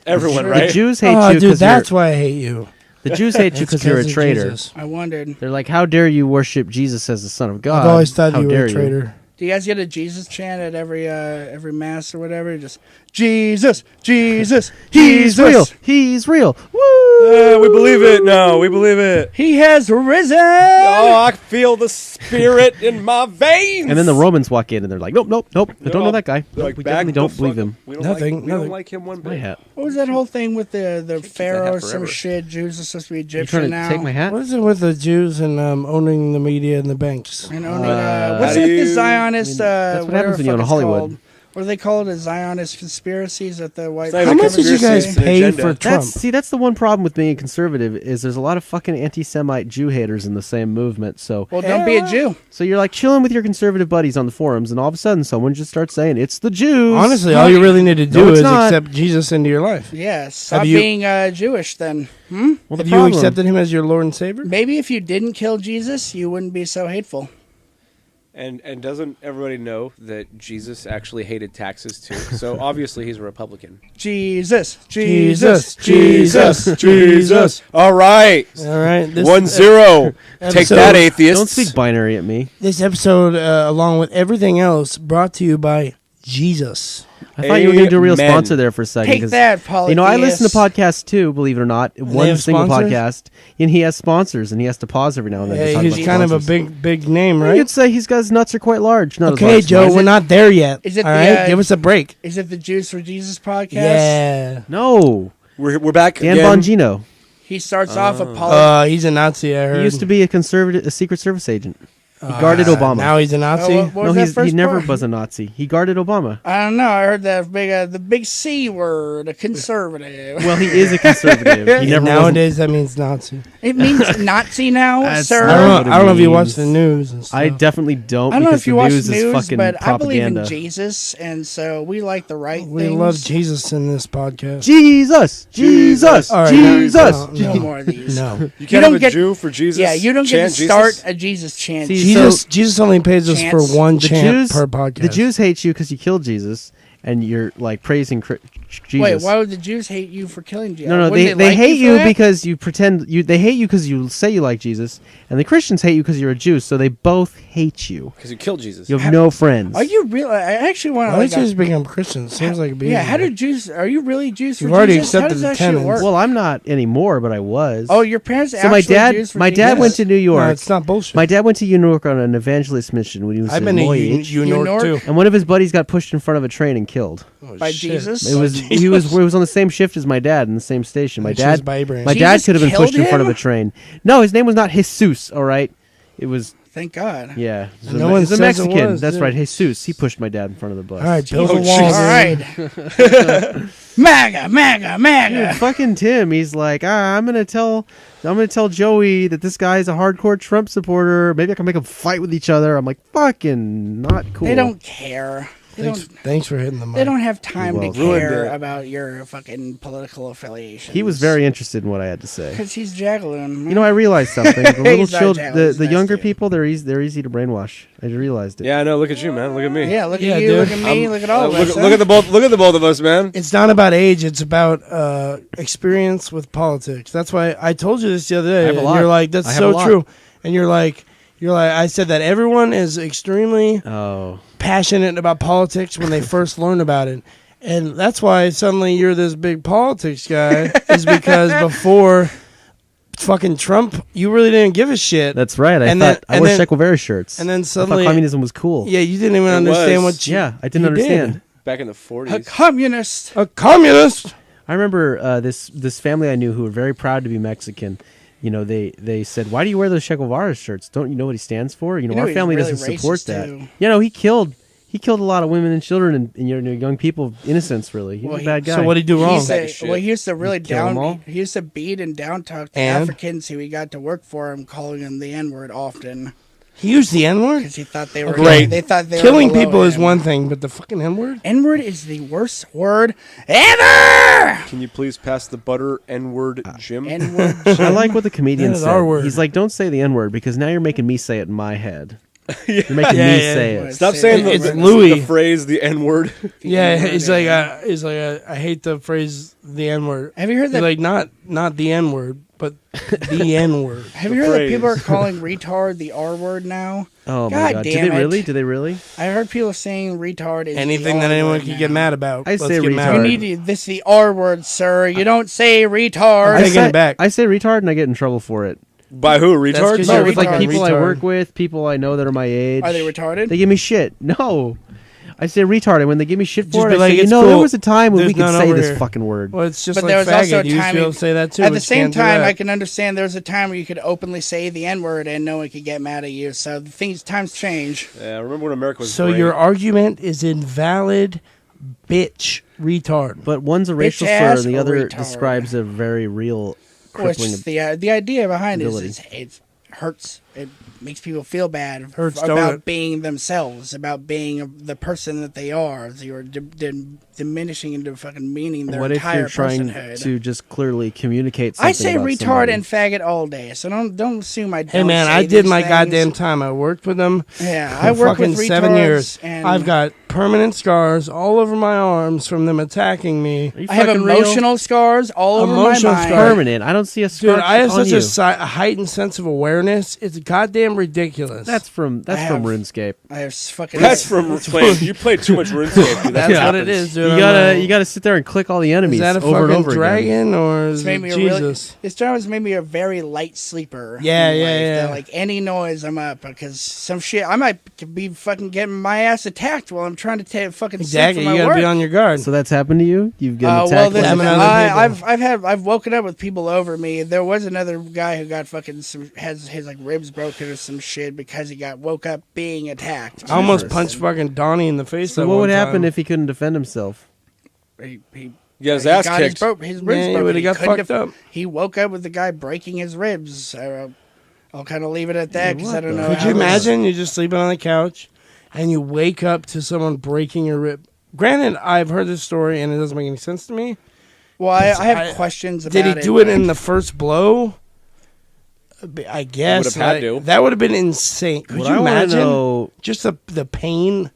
Everyone, Sure. right? The Jews hate Oh, you dude, because that's why I hate you. the Jews hate you It's because you're a 'cause of traitor. Jesus. I wondered. They're like, how dare you worship Jesus as the Son of God? I've always thought how you were dare a traitor. Do you guys get a Jesus chant at every mass or whatever? Just Jesus, Jesus, He's Jesus. real. He's real. Woo! Yeah, we believe it. No, we believe it. He has risen. Oh, I feel the spirit in my veins. And then the Romans walk in and they're like, nope, nope, nope. I don't know No. that guy. They're Nope, like, we back definitely the don't fuck believe up. him. We don't Nothing, like, we don't nothing. like him one My bit. hat. What was that whole thing with the that pharaoh? hat Some forever. shit. Jews are supposed to be You Egyptian trying to now. take my hat? What is it with the Jews and owning the media and the banks? And owning, how what's do it? The you- Zionist. that's what happens when you own whatever Hollywood. fuck it's called. What do they call it? A Zionist conspiracies at the White It's not How even a much did you guys conspiracy, it's an pay agenda. for Trump? That's the one problem with being a conservative is there's a lot of fucking anti-Semite Jew haters in the same movement. So Well, don't be a Jew. you're like chilling with your conservative buddies on the forums, and all of a sudden someone just starts saying it's the Jews. Honestly, all you really need to do it's is not. accept Jesus into your life. Yeah, stop you- being Jewish then. well, the Have you problem, accepted him as your Lord and Savior? Maybe if you didn't kill Jesus, you wouldn't be so hateful. And doesn't everybody know that Jesus actually hated taxes too? So obviously he's a Republican. Jesus, Jesus, Jesus, Jesus, Jesus. All right. All right. 1-0. Take episode- that, atheists. don't speak binary at me. This episode, along with everything else, brought to you by Jesus. I thought you were going to do a real Amen. sponsor there for a second. Take 'cause, that, polytheist. You know, I listen to podcasts too, believe it or not. One have single sponsors? podcast, and he has sponsors, and he has to pause every now and then. to Yeah, talk he's about kind of a sponsors. big name, Well, right? You'd say his nuts are quite large. Not as Okay, large as Joe, mine. we're not there yet. Is it all the, right? Give us a break. Is it the Jews for Jesus podcast? Yeah. No, We're back Dan again. Bongino. He starts off a He's a Nazi, I heard. He used to be a Secret Service agent. He guarded Obama. Now he's a Nazi. what no, was that he first never part? was a Nazi. He guarded Obama. I don't know. I heard that the big C word, a conservative. Well, he is a conservative. He never was. Nowadays, that means Nazi. It means Nazi now, That's sir. not I what don't, it know if you means. watch the news and stuff. I definitely don't. I don't know because if you the watch news is news, fucking but I believe propaganda. in Jesus, and so we like the right we things. love Jesus in this podcast. Jesus, Jesus, All right, Jesus. No more of these. No. You can't don't have a get- Jew for Jesus. Yeah, you don't get Chant to start Jesus? a Jesus chant. See, Jesus only pays us for Chants. one The chant Jews, per podcast. the Jews hate you because you killed Jesus, and you're like praising Jesus. Wait, why would the Jews hate you for killing Jesus? No, Wouldn't they like hate for you that? because you pretend you. They hate you because you say you like Jesus, and the Christians hate you because you're a Jew. So they both hate you. Because you killed Jesus. You have no friends. Are you real? I actually want Why to. don't you just become Christian? Seems like it'd be yeah, how easier. do Jews? Are you really Jews for You've already Jesus? How accepted does the that shit tenets. work? Well, I'm not anymore, but I was. Oh, your parents so actually Jews for my dad Jesus? went to New York. No, it's not bullshit. My dad went to New York on an evangelist mission when he was I've in been to Moyage, York too. and one of his buddies got pushed in front of a train and killed. by shit. Jesus. It was he was on the same shift as my dad in the same station. My Which is dad by Abraham. my dad Jesus could have been pushed in killed front of him? a train. No, his name was not Jesus. All right, it was Thank God. yeah. It was No a, one it was a says it Mexican. was, That's yeah. right, Jesus. He pushed my dad in front of the bus. All right, build Oh, a wall. Jesus. All right. MAGA, MAGA, Dude, MAGA. fucking Tim, he's like, I'm gonna tell Joey that this guy's a hardcore Trump supporter. Maybe I can make them fight with each other. I'm like, fucking not cool. They don't care. Thanks for hitting the mic. They don't have time to Well, care ruined it. about your fucking political affiliation. He was very interested in what I had to say. because he's Jagaloon. You know, I realized something. The little He's not children, jealous, the that's younger it. people, they're easy to brainwash. I realized it. Yeah, I know. Look at you, man. Look at me. Yeah, look Yeah, at you, dude. look at me, look at all of us. Look at the both. Look at the both of us, man. It's not about age. It's about experience with politics. That's why I told you this the other day. I have a and lot. you're like, that's I have a so lot. true. And you're like, I said that everyone is extremely Oh, passionate about politics when they first learn about it. And that's why suddenly you're this big politics guy, is because before fucking Trump, you really didn't give a shit. that's right. I And thought then- I wear and then- Chequevera shirts. and then I suddenly, thought communism was cool. yeah, you didn't even It understand was. what you, Yeah, I didn't you did. understand. Back in the A 40s. communist. A communist. I remember this family I knew who were very proud to be Mexican. You know, they said, "Why do you wear those Che Guevara shirts? Don't you know what he stands for?" You know, You know our he's family really doesn't support racist, that. too. You know, he killed a lot of women and children and young people, innocents. Really, he was a bad guy. So what did he do wrong? He used to, well, he used to really Kill 'em all? he used to beat and down talk the And? Africans who he got to work for him, calling them the N word often He used the N word. because he thought they were Great. They thought they Killing were below people is him. one thing, but the fucking N word. N word is the worst word ever. Can you please pass the butter N-word, Jim? N word. I like what the comedian That is said. our word. He's like, "Don't say the N word because now you're making me say it in my head. You're making Yeah, me yeah. say it." Stop saying It's the Louis. phrase the N-word. Yeah, N-word, he's like, I hate the phrase the N word. Have you heard that? Like not the N word, but the N word. Have you heard that phrase. people are calling retard the R word now? Oh my God god! damn Did they it. really? Did they really? I heard people saying retard is Anything the that R anyone word can now. get mad about. I let's say get mad retard. You about need it. to, this the R word, sir. You don't say retard. I taking it back. I say retard and I get in trouble for it. By who? 'cause Retards? you're No, with like retard. people I Retard. work with, people I know that are my age. Are they retarded? They give me shit. No. I say retard, and when they give me shit Just for it, be I like, say, "It's there cool. was a time when There's we could none say over this here." fucking word. Well, it's just But like there was also a faggot. You used time to be able you- to say that too. At but the you same can't do time, that. I can understand there was a time where you could openly say the N word and no one could get mad at you. So times change. Yeah, remember when America was So great? your argument is invalid, bitch, retard. But one's a racial slur, ass and the or other retard? describes a very real Which crippling. the idea behind ability. it is it hurts. It makes people feel bad Hurts, don't about it? being themselves, about being the person that they are. So you're diminishing into fucking meaning their What if entire you're trying personhood. to just clearly communicate something I say about retard somebody? and faggot all day, so don't assume I don't. Hey man, say I did these my things. goddamn time. I worked with them. Yeah, for I work fucking with 7 retards, years. and I've got permanent scars all over my arms from them attacking me. Are you I have fucking real? emotional scars all over Emotional my mind. scars. Permanent. I don't see a scar Dude, I have on such you. a heightened sense of awareness. It's goddamn ridiculous. That's from I have- RuneScape. I have fucking. That's from playing. You played too much RuneScape. Dude. That's That what it happens. is, dude. You I'm gotta like, you gotta sit there and click all the enemies is that a over and fucking over again. dragon or is It's made it me a really. Jesus? This job has made me a very light sleeper. Yeah, in yeah, life, yeah. that, like any noise, I'm up because some shit. I might be fucking getting my ass attacked while I'm trying to take fucking Exactly. sleep You for my gotta work. be on your guard. So that's happened to you? You've gotten Well, attacked this, by Damn other people. I've woken up with people over me. There was another guy who got fucking has his like ribs broken or some shit because he got woke up being attacked. I almost Jesus. punched fucking Donnie in the face. So that what one would happen time. if he couldn't defend himself? He You got his he ass got kicked. his ribs Yeah, he broken. would've got couldn't fucked up. He woke up with the guy breaking his ribs. So I'll kind of leave it at that because I don't know. Could how you this- imagine you're just sleeping on the couch and you wake up to someone breaking your rib? Granted, I've heard this story and it doesn't make any sense to me. Well, I I- have questions about Did he it. do it in the first blow? I guess Would've had to. that would have been insane. Could What you I wanna imagine know- just the pain,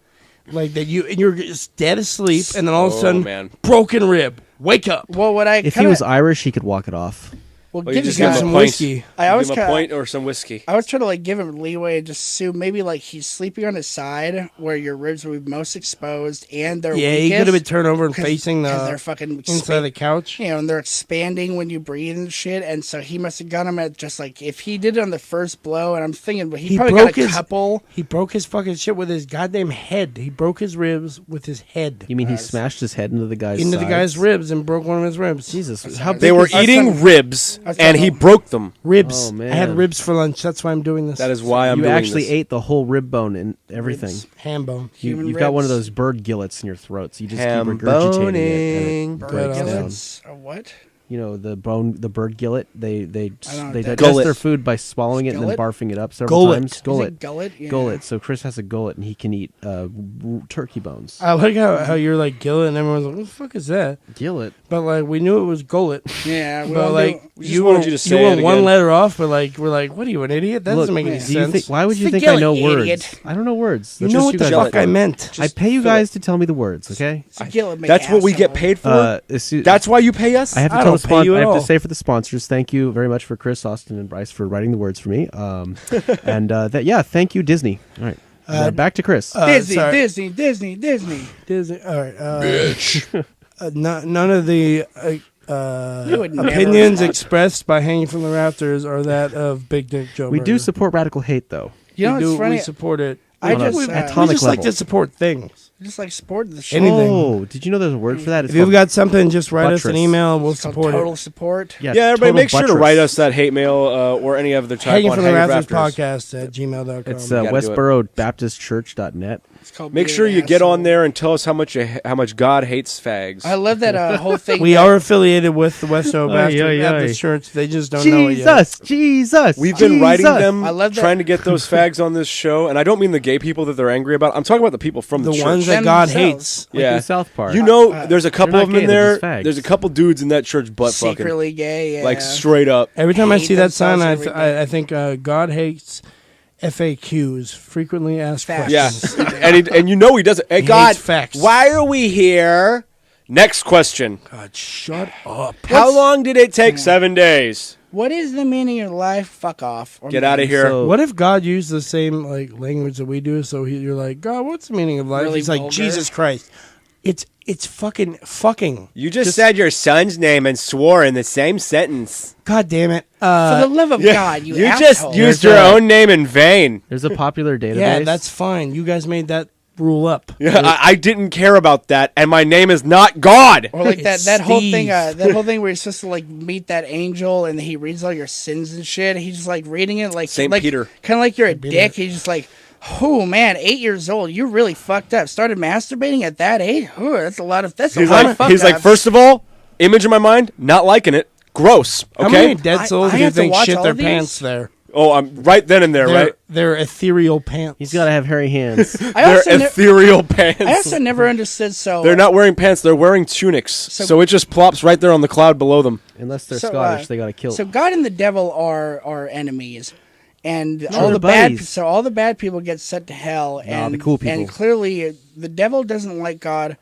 like that you're just dead asleep and then all of a Oh, sudden man. broken rib, wake up. Well, what I If he kinda, was Irish, he could walk it off. well, Well, you give just this give guy him some a pint. whiskey. I always Give him a kinda- point or some whiskey. I was trying to like give him leeway and just assume maybe like he's sleeping on his side where your ribs would be most exposed and they're Yeah, he weakest could have been turned over and 'cause- facing 'cause they're the fucking inside the couch. you know, and they're expanding when you breathe and shit. And so he must have got him at just like if he did it on the first blow. And I'm thinking, but he probably got a couple. He broke his fucking shit with his goddamn head. He broke his ribs with his head You mean he smashed his head into the guy's into the sides? guy's ribs and broke one of his ribs. Jesus, That's how not- They big were is- eating ribs, I was and he talking- broke them. Ribs. Oh, man. I had ribs for lunch. That's why I'm doing this. That is why I'm You doing actually this. ate the whole rib bone and everything. Ribs. ham bone. Human You've got one of ribs. those bird gillets in your throat, so you just Ham keep regurgitating it. boning. And it Bird breaks down. gillets. A what? the bird gillet. They know digest what that is. their food by swallowing it and then Gullet? barfing it up several Gullet. times. Is Gullet. it gullet? Yeah. Gullet. So Chris has a gullet and he can eat turkey bones. I like how you're like Gillet and everyone's like, what the fuck is that? Gillet. But like we knew it was Gullet. Yeah, we But all like knew- We just wanted you to say went it one again. letter off, but like we're like, what are you, an idiot? That doesn't make any Do you sense. think? Why would you It's the think I know gillet, words? idiot. I don't know words. you That's know just what the guys fuck know. I meant. I pay you guys to tell me the words. Okay. it's a gillet That's what we get McAsshole. paid for. That's why you pay us. I have to I tell don't the pay you I at have all. to say for the sponsors, thank you very much for Chris, Austin, and Bryce for writing the words for me. And thank you Disney. All right, now back to Chris. Disney, sorry. Disney, Disney, Disney. Disney. All right. None of the You would never opinions fuck- expressed by Hanging from the Rafters are that of Big Dick Joe. we do Berger. support radical hate, though. You know we what's do. funny? We support it. I On a just, we, atomic we just like level. to support things. just like supporting the show. Anything. Oh, did you know there's a word for that? It's If you've called- got something, just write us an buttress. email and we'll It's called support total it. support. Yeah, everybody total make sure to buttress. write us that hate mail or any other type Hanging on from the Hanging Rafters Rafters. podcast at gmail.com. It's gotta do it. westboro.baptistchurch.net. It's called Make being sure an you get on asshole. there and tell us how much God hates fags. I love that whole thing. we that- are affiliated with the Westboro Baptist Church. They just don't know it yet. Jesus. We've been writing them, I love that- trying to get those fags on this show, and I don't mean the gay people that they're angry about. I'm talking about the people from the, The church. ones that God Themselves. hates. Like yeah, in South Park. you know, there's a couple not of them in gay, they're there. just fags. There's a couple dudes in that church butt fucking, secretly gay. Yeah. like straight up. Every time I Hate see that sign, themselves every day. I think God hates FAQs, frequently asked Facts. questions. Yeah, and you know he doesn't. Hey He God, hates facts. why are we here? Next question. God, shut up. How long did it take? 7 days. What is the meaning of life? Fuck off. Or Get out of means. here. So- What if God used the same like language that we do? So you're like, God, what's the meaning of life? Really He's like, vulgar? Jesus Christ. It's fucking. You just said your son's name and swore in the same sentence. God damn it. For the love of God, you just asshole. used There's your a- own name in vain. There's a popular database. Yeah, that's fine. You guys made that rule up. Yeah, I didn't care about that, and my name is not God. Or like that whole thing, Steve. that whole thing where you're supposed to like meet that angel and he reads all your sins and shit. He's just like reading it like Saint like, Peter. kind of like you're a dick. He's just like, oh man, 8 years old, you really fucked up. Started masturbating at that age. Ooh, that's a lot of. That's He's a lot like, of fuck he's like, ups. first of all, image in my mind, not liking it. Gross. How Okay. many dead souls I do you have to think watch shit all their of these? pants there? Oh, I'm right then and there, right? They're ethereal pants. He's got to have hairy hands. I They're also, ethereal pants. I also never understood. So They're not wearing pants. They're wearing tunics. So it just plops right there on the cloud below them. Unless they're So, Scottish, they got to kill. So God and the devil are enemies, and all they're the bad. buddies. So all the bad people get sent to hell, and the cool people. And clearly, the devil doesn't like God.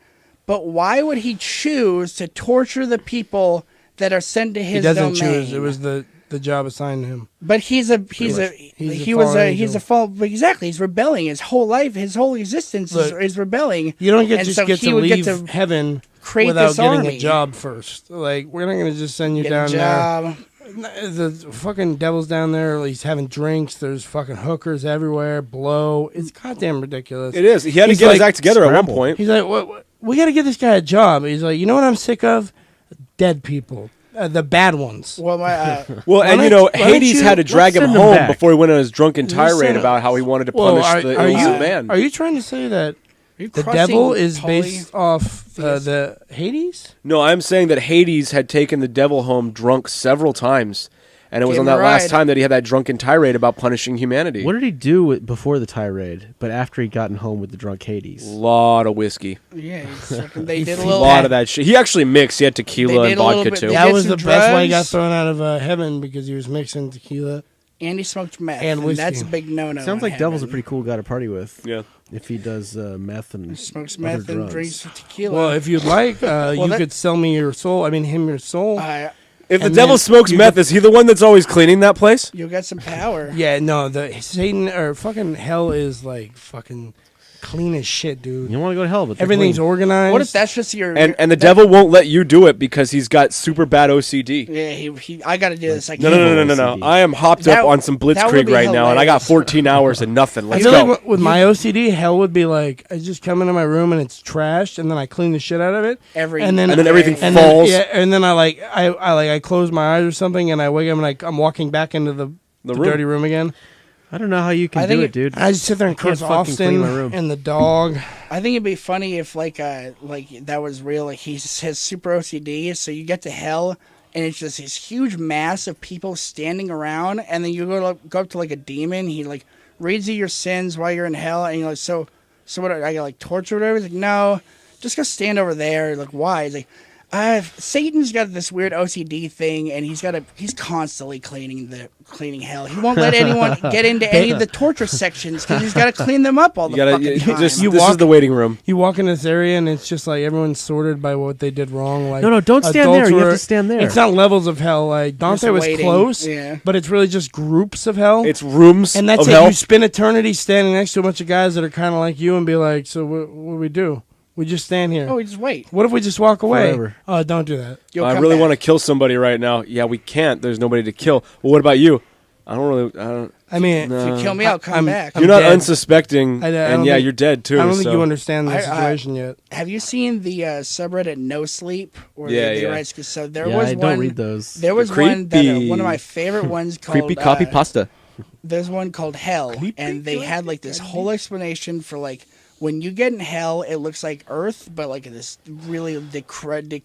But why would he choose to torture the people that are sent to He his doesn't domain? choose. It was the job assigned to him. But he's a He's a he fallen was a angel. he's a fall. Exactly, he's rebelling. His whole life, his whole existence Look, is rebelling. You don't get And just so get he to would leave get to heaven create without this getting army. a job first. Like we're not gonna just send you Get down a job. there. The fucking devil's down there. He's having drinks. There's fucking hookers everywhere. Blow. It's goddamn ridiculous. It is. He had to He's get his like, act together at one scramble. point. He's like, what? We got to get this guy a job. He's like, you know what I'm sick of? Dead people. The bad ones. Well, my Well, and Why you know, don't- why don't Hades you- had to drag him send him home back. before he went on his drunken tirade send him- about how he wanted to Whoa, punish the are innocent you, man. Are you trying to say that the the devil is based off the Hades? No, I'm saying that Hades had taken the devil home drunk several times, and it was Gave on him that a last ride. time that he had that drunken tirade about punishing humanity. What did he do before the tirade, but after he'd gotten home with the drunk Hades? Lot of whiskey. Yeah, they did a A little. lot of that shit. He actually mixed. He had They tequila did and a little vodka bit- too. they That did was some the best why he got drugs. thrown out of heaven because he was mixing tequila. And he smoked meth, And and, whiskey. that's a big no-no. Sounds in like Devil's a heaven. pretty cool guy to party with. Yeah. If he does meth and Smokes other meth and drugs. drinks tequila. Well, if you'd like, you that- could sell me your soul. I mean, him your soul. If the And devil then smokes you meth, is he the one that's always cleaning that place? You'll get some power. Yeah, no, the Satan or fucking hell is like fucking clean as shit, dude. You don't want to go to hell, but they're Everything's clean. organized. What if that's just your And the devil won't let you do it because he's got super bad OCD. Yeah, he I got to do this. I No, can't. no, no, no, no, no. I am hopped That- up on some that would Blitzkrieg be right now, and I got hilarious. 14 hours and nothing. I Let's feel go. like with my OCD, hell would be like I just come into my room and it's trashed, and then I clean the shit out of it, Every and then everything and falls. Then, yeah, and then I close my eyes or something, and I wake up and I'm walking back into the room. dirty room again. I don't know how you can I do think it, dude. I just sit there and can't curse fucking clean my Austin room. and the dog. I think it'd be funny if like that was real. Like he has super OCD, so you get to hell and it's just this huge mass of people standing around, and then you go up to like a demon. He like reads you your sins while you're in hell, and you're like, so what? I got like torture or whatever? He's like, no, just go stand over there. Like, why? He's like, Satan's got this weird OCD thing, and he's constantly cleaning hell. He won't let anyone get into any of the torture sections because he's got to clean them up all the fucking time. This is the waiting room. You walk in this area and it's just like everyone's sorted by what they did wrong. Like No, don't stand there. You have to stand there. It's not levels of hell. Like Dante Just was waiting. close, Yeah. but it's really just groups of hell. It's rooms and that's of it. hell. You spend eternity standing next to a bunch of guys that are kind of like you and be like, so what do we do? We just stand here. Oh, we just wait. What if we just walk away? Forever. Oh, don't do that. You'll I come really back. want to kill somebody right now. Yeah, we can't. There's nobody to kill. Well, what about you? I don't. I mean, If you kill me, I'll come back. You're not dead. unsuspecting, I don't and yeah, think- you're dead too. I don't think so. you understand the I- situation yet. Have you seen the subreddit No Sleep? Where Yeah, they yeah. write, so there Yeah, was I one. don't read those. There was Creepy. one that one of my favorite ones called Creepy copy pasta. There's one called Hell, and they had like this whole explanation for like when you get in hell, it looks like Earth, but like this really decrepit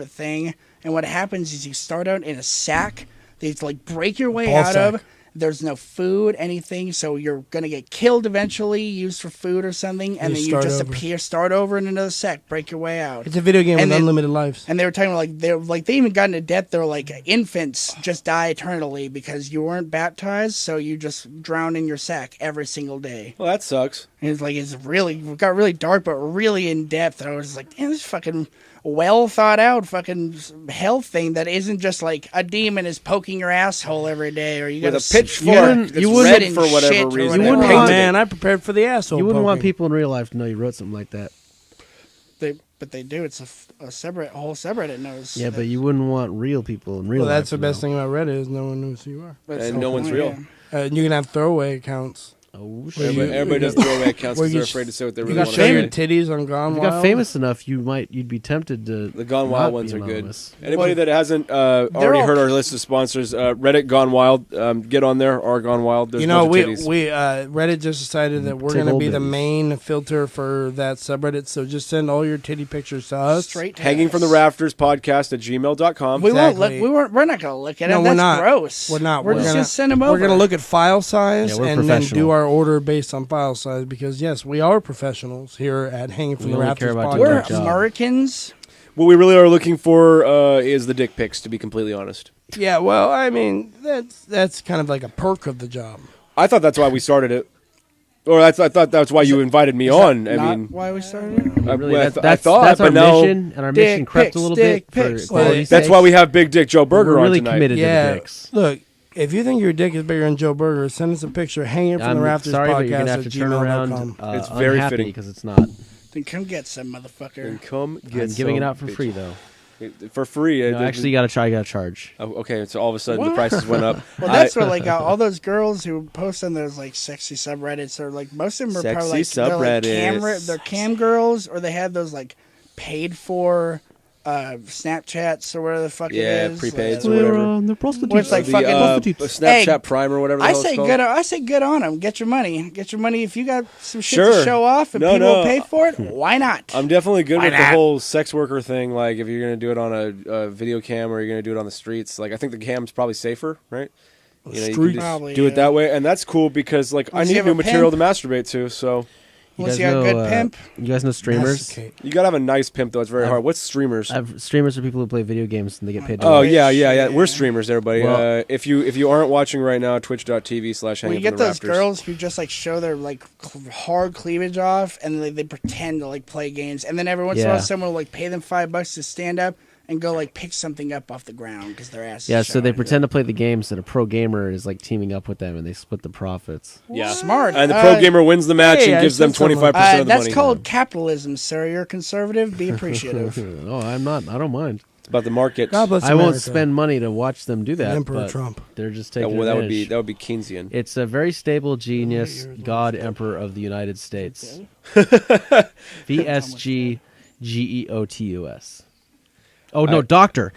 thing. And what happens is you start out in a sack that you have to like break your way Ball out sack. of. There's no food, anything, so you're gonna get killed eventually, used for food or something, and You then you start just over. start over in another sack, break your way out. It's a video game And with then- unlimited lives. And they were talking about they even got into death. They were like infants just die eternally because you weren't baptized, so you just drown in your sack every single day. Well, that sucks. And it's really got really dark, but really in depth. I was like, damn, this fucking well thought out fucking hell thing that isn't just like a demon is poking your asshole every day, or you got With a pitchfork that's that's red red and for whatever shit or reason. whatever. You wouldn't Oh, want- man, I prepared for the asshole. You wouldn't want poking. people in real life to know you wrote something like that. But they do. It's a whole subreddit knows. Yeah, but you wouldn't want real people in real Well, life. that's the to best know. thing about Reddit is no one knows who you are. That's And the no whole one's point, real. yeah. And you can have throwaway accounts. Oh shit! Where you- Everybody does throwaway accounts where because you they're sh- afraid to say what they You really got want show to your say. titties on Gone If you Wild. got famous enough, you'd be tempted to. The Gone not Wild be ones are good. anonymous. Anybody that hasn't already all- heard our list of sponsors, Reddit Gone Wild, get on there. Or Gone Wild. There's You know, a bunch of titties. we Reddit just decided that we're Take going to old be the bitties. main filter for that subreddit. So just send all your titty pictures to us. Straight to Hanging us. from the Rafters podcast at gmail.com. We won't look. Exactly. We're not gonna look at No, it. we're That's not. gross. We're not. We're We're just gonna- gonna send them over. We're going to look at file size Yeah, we're and then professional. do our order based on file size because, yes, we are professionals here at Hanging from We the only Rafters care about podcast. doing We're our job. Americans. What we really are looking for is the dick pics, to be completely honest. Yeah, well, I mean, that's kind of like a perk of the job. I thought that's why we started it. Or I thought that's why you invited me on. I Not mean, why we started it. Really, I that's thought, that's our but now mission, and our Dick mission crept pics, a little dick bit for pics. equality's that's sake. why we have Big Dick Joe Burger We're on really tonight. committed to Yeah, the dicks. look, if you think your dick is bigger than Joe Burger, send us a picture hanging from I'm the Rafters sorry, but podcast you're gonna have at to turn around. gmail.com. It's very unhappy fitting. because it's not. Then come get some, motherfucker. And come get I'm giving it some, out for bitch. free though. For free. No, actually, you gotta try. You gotta charge. Okay, so all of a sudden the What? prices went up. Well, that's what like all those girls who post on those like sexy subreddits are like most of them are probably like Sexy subreddits. they're cam girls or they have those like paid for Snapchats or whatever the fuck Yeah, it is. prepaids Like, or whatever. They're prostitutes. What's like the fucking Snapchat Hey, Prime or whatever the I hell it's say called. good. I say good on them. Get your money. Get your money. If you got some shit Sure. to show off and No, people no. will pay for it, why not? I'm definitely good Why with the not? whole sex worker thing. Like, if you're gonna do it on a video cam or you're gonna do it on the streets, like I think the cam's probably safer, right? You know, you can Streets. just Probably, do it yeah. that way, and that's cool because like I Unless you need have new a material pimp. to masturbate to. So Unless you got a good pimp. You guys know streamers? Masticate. you gotta have a nice pimp though. It's very hard. What's streamers? Streamers are people who play video games and they get paid. to Oh watch. yeah. We're streamers, everybody. Well- If you aren't watching right now, twitch.tv/hanging Well, from you get the those rafters. girls who just like show their like hard cleavage off, and they pretend to like play games, and then every once in a Yeah. while someone will like pay them $5 to stand up and go like pick something up off the ground because their ass. Yeah, is so they showing. pretend to play the games, and a pro gamer is like teaming up with them, and they split the profits. Yeah, Smart. And the pro gamer wins the match hey, and I gives them said something. 25% of the That's money. called capitalism, sir. You're a conservative. Be appreciative. Oh, I'm not. I don't mind. It's about the market. God bless I won't America. spend money to watch them do that. Emperor but Trump. They're just Yeah, taking well, that would be advantage. Keynesian. It's a very stable genius, God Emperor of the United States. VSGGEOTUS. Oh no, Doctor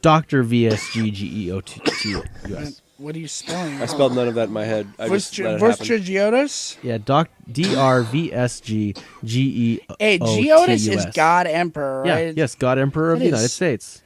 VSGGEOTUS. What are you spelling? I spelled none of that in my head. I just let it happen. Vorstrigiotis? Yeah, DRVSGGEOTUS. Hey, Geotis is God Emperor, Yeah, right? yes, God Emperor of That the United is- States.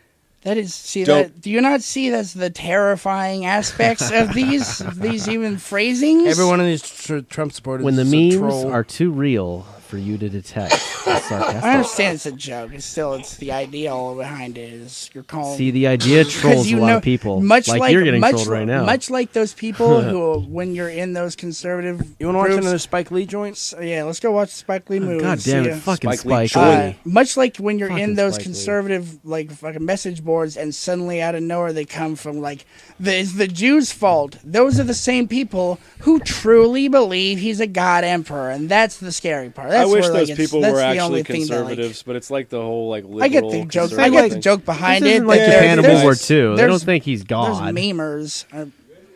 That is, see Dope. that. Do you not see that's the terrifying aspects of these even phrasings? Every one of these Trump supporters. When the is a memes troll. are too real for you to detect. It's sarcastic. I understand it's a joke. It's the ideal behind it. Is you're calling. See, the idea trolls a lot of people. Much like you're getting much, trolled right now. Much like those people who, when you're in those conservative, You want to watch groups- another Spike Lee joint? Yeah, let's go watch the Spike Lee movie. God damn See it, ya. fucking Spike Spike Lee. Lee. Much like when you're in Fucking those Spike Lee. conservative like fucking message boards, and suddenly out of nowhere they come from like it's the Jews' fault. Those are the same people who truly believe he's a god emperor, and that's the scary part. That's I wish where, like, those it's- people that's were the actually only thing that, like, conservatives, but it's like the whole like liberal. I get the joke. I conservative get the thing. joke behind This it. isn't like that Japan in there's- World War II. They there's- don't think he's There's God. memers.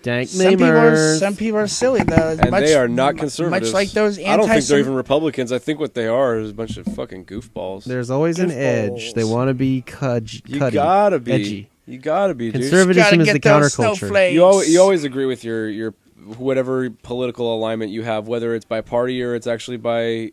Dank Some people are silly though. And much, they are not conservatives. Much like those I don't think they're anti- even Republicans. I think what they are is a bunch of fucking goofballs. There's always an edge. They want to be you cuddy, gotta be. edgy. You gotta be, dude. Conservatism Gotta is the get those counterculture. snowflakes. You always agree with your whatever political alignment you have, whether it's by party or it's actually by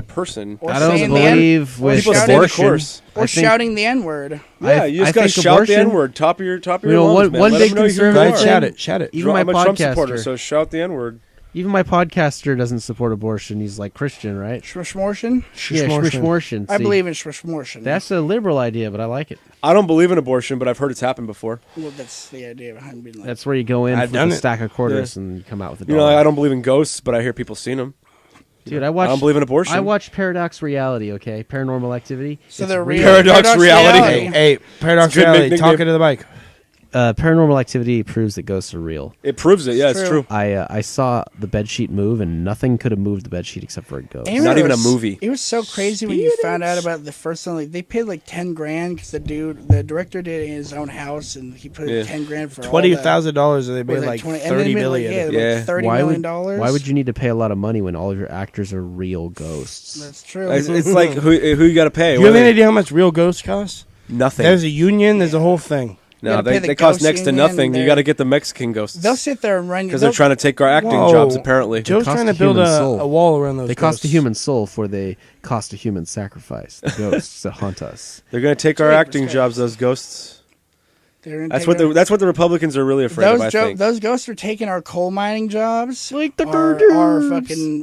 person. Or I don't saying the N- believe or with People shouting- stay the abortion. course. or I think- shouting the N word. Yeah, you just I gotta think shout the abortion- N word top of your You know, lungs, man. one Let big them know who you conservative Go ahead, are. thing- shout it. Shout it. Even I'm a my Trump supporter, podcaster, so shout the N word. even my podcaster doesn't support abortion. He's like Christian, right? Schmortion? Yeah, Schmortion. I See, believe in Schmortion. that's a liberal idea, but I like it. I don't believe in abortion, but I've heard it's happened before. well, that's the idea behind being like. That's where you go in I've with done a it. stack of quarters and come out with a You know, dollar. I don't believe in ghosts, but I hear people seen them. Dude, I I watched. don't believe in abortion. I watched Paradox Reality. Okay, Paranormal Activity. So It's they're real. Paradox reality. Hey, Paradox It's a good Reality, nickname. talking to the mic. Paranormal Activity proves that ghosts are real. It proves it. Yeah, it's true. true. I saw the bedsheet move, and nothing could have moved the bedsheet except for a ghost. And Not it even a was- movie. It was so crazy when you found out about the first one. Like they paid like $10,000 because the director did it in his own house, and he put Yeah. $10,000 for $20,000, and they made like 20 $30 million. Yeah. $30 Why million would dollars. why would you need to pay a lot of money when all of your actors are real ghosts? That's true. It's like who you got to pay? Do you have any idea how much real ghosts cost? Nothing. There's a union. There's a whole thing. No, gotta pay the they cost ghost next to union, nothing. You they're- got to get the Mexican ghosts. They'll sit there and run because they're trying to take our acting Whoa. jobs. Apparently, Joe's cost trying a to build human soul. a wall around those. They cost a ghosts. human soul, for they cost a human sacrifice. The ghosts that haunt us. they're going to take our Take acting respect. jobs. Those ghosts. They're gonna That's take what our- that's what the Republicans are really afraid of. I think. those ghosts are taking our coal mining jobs, Like the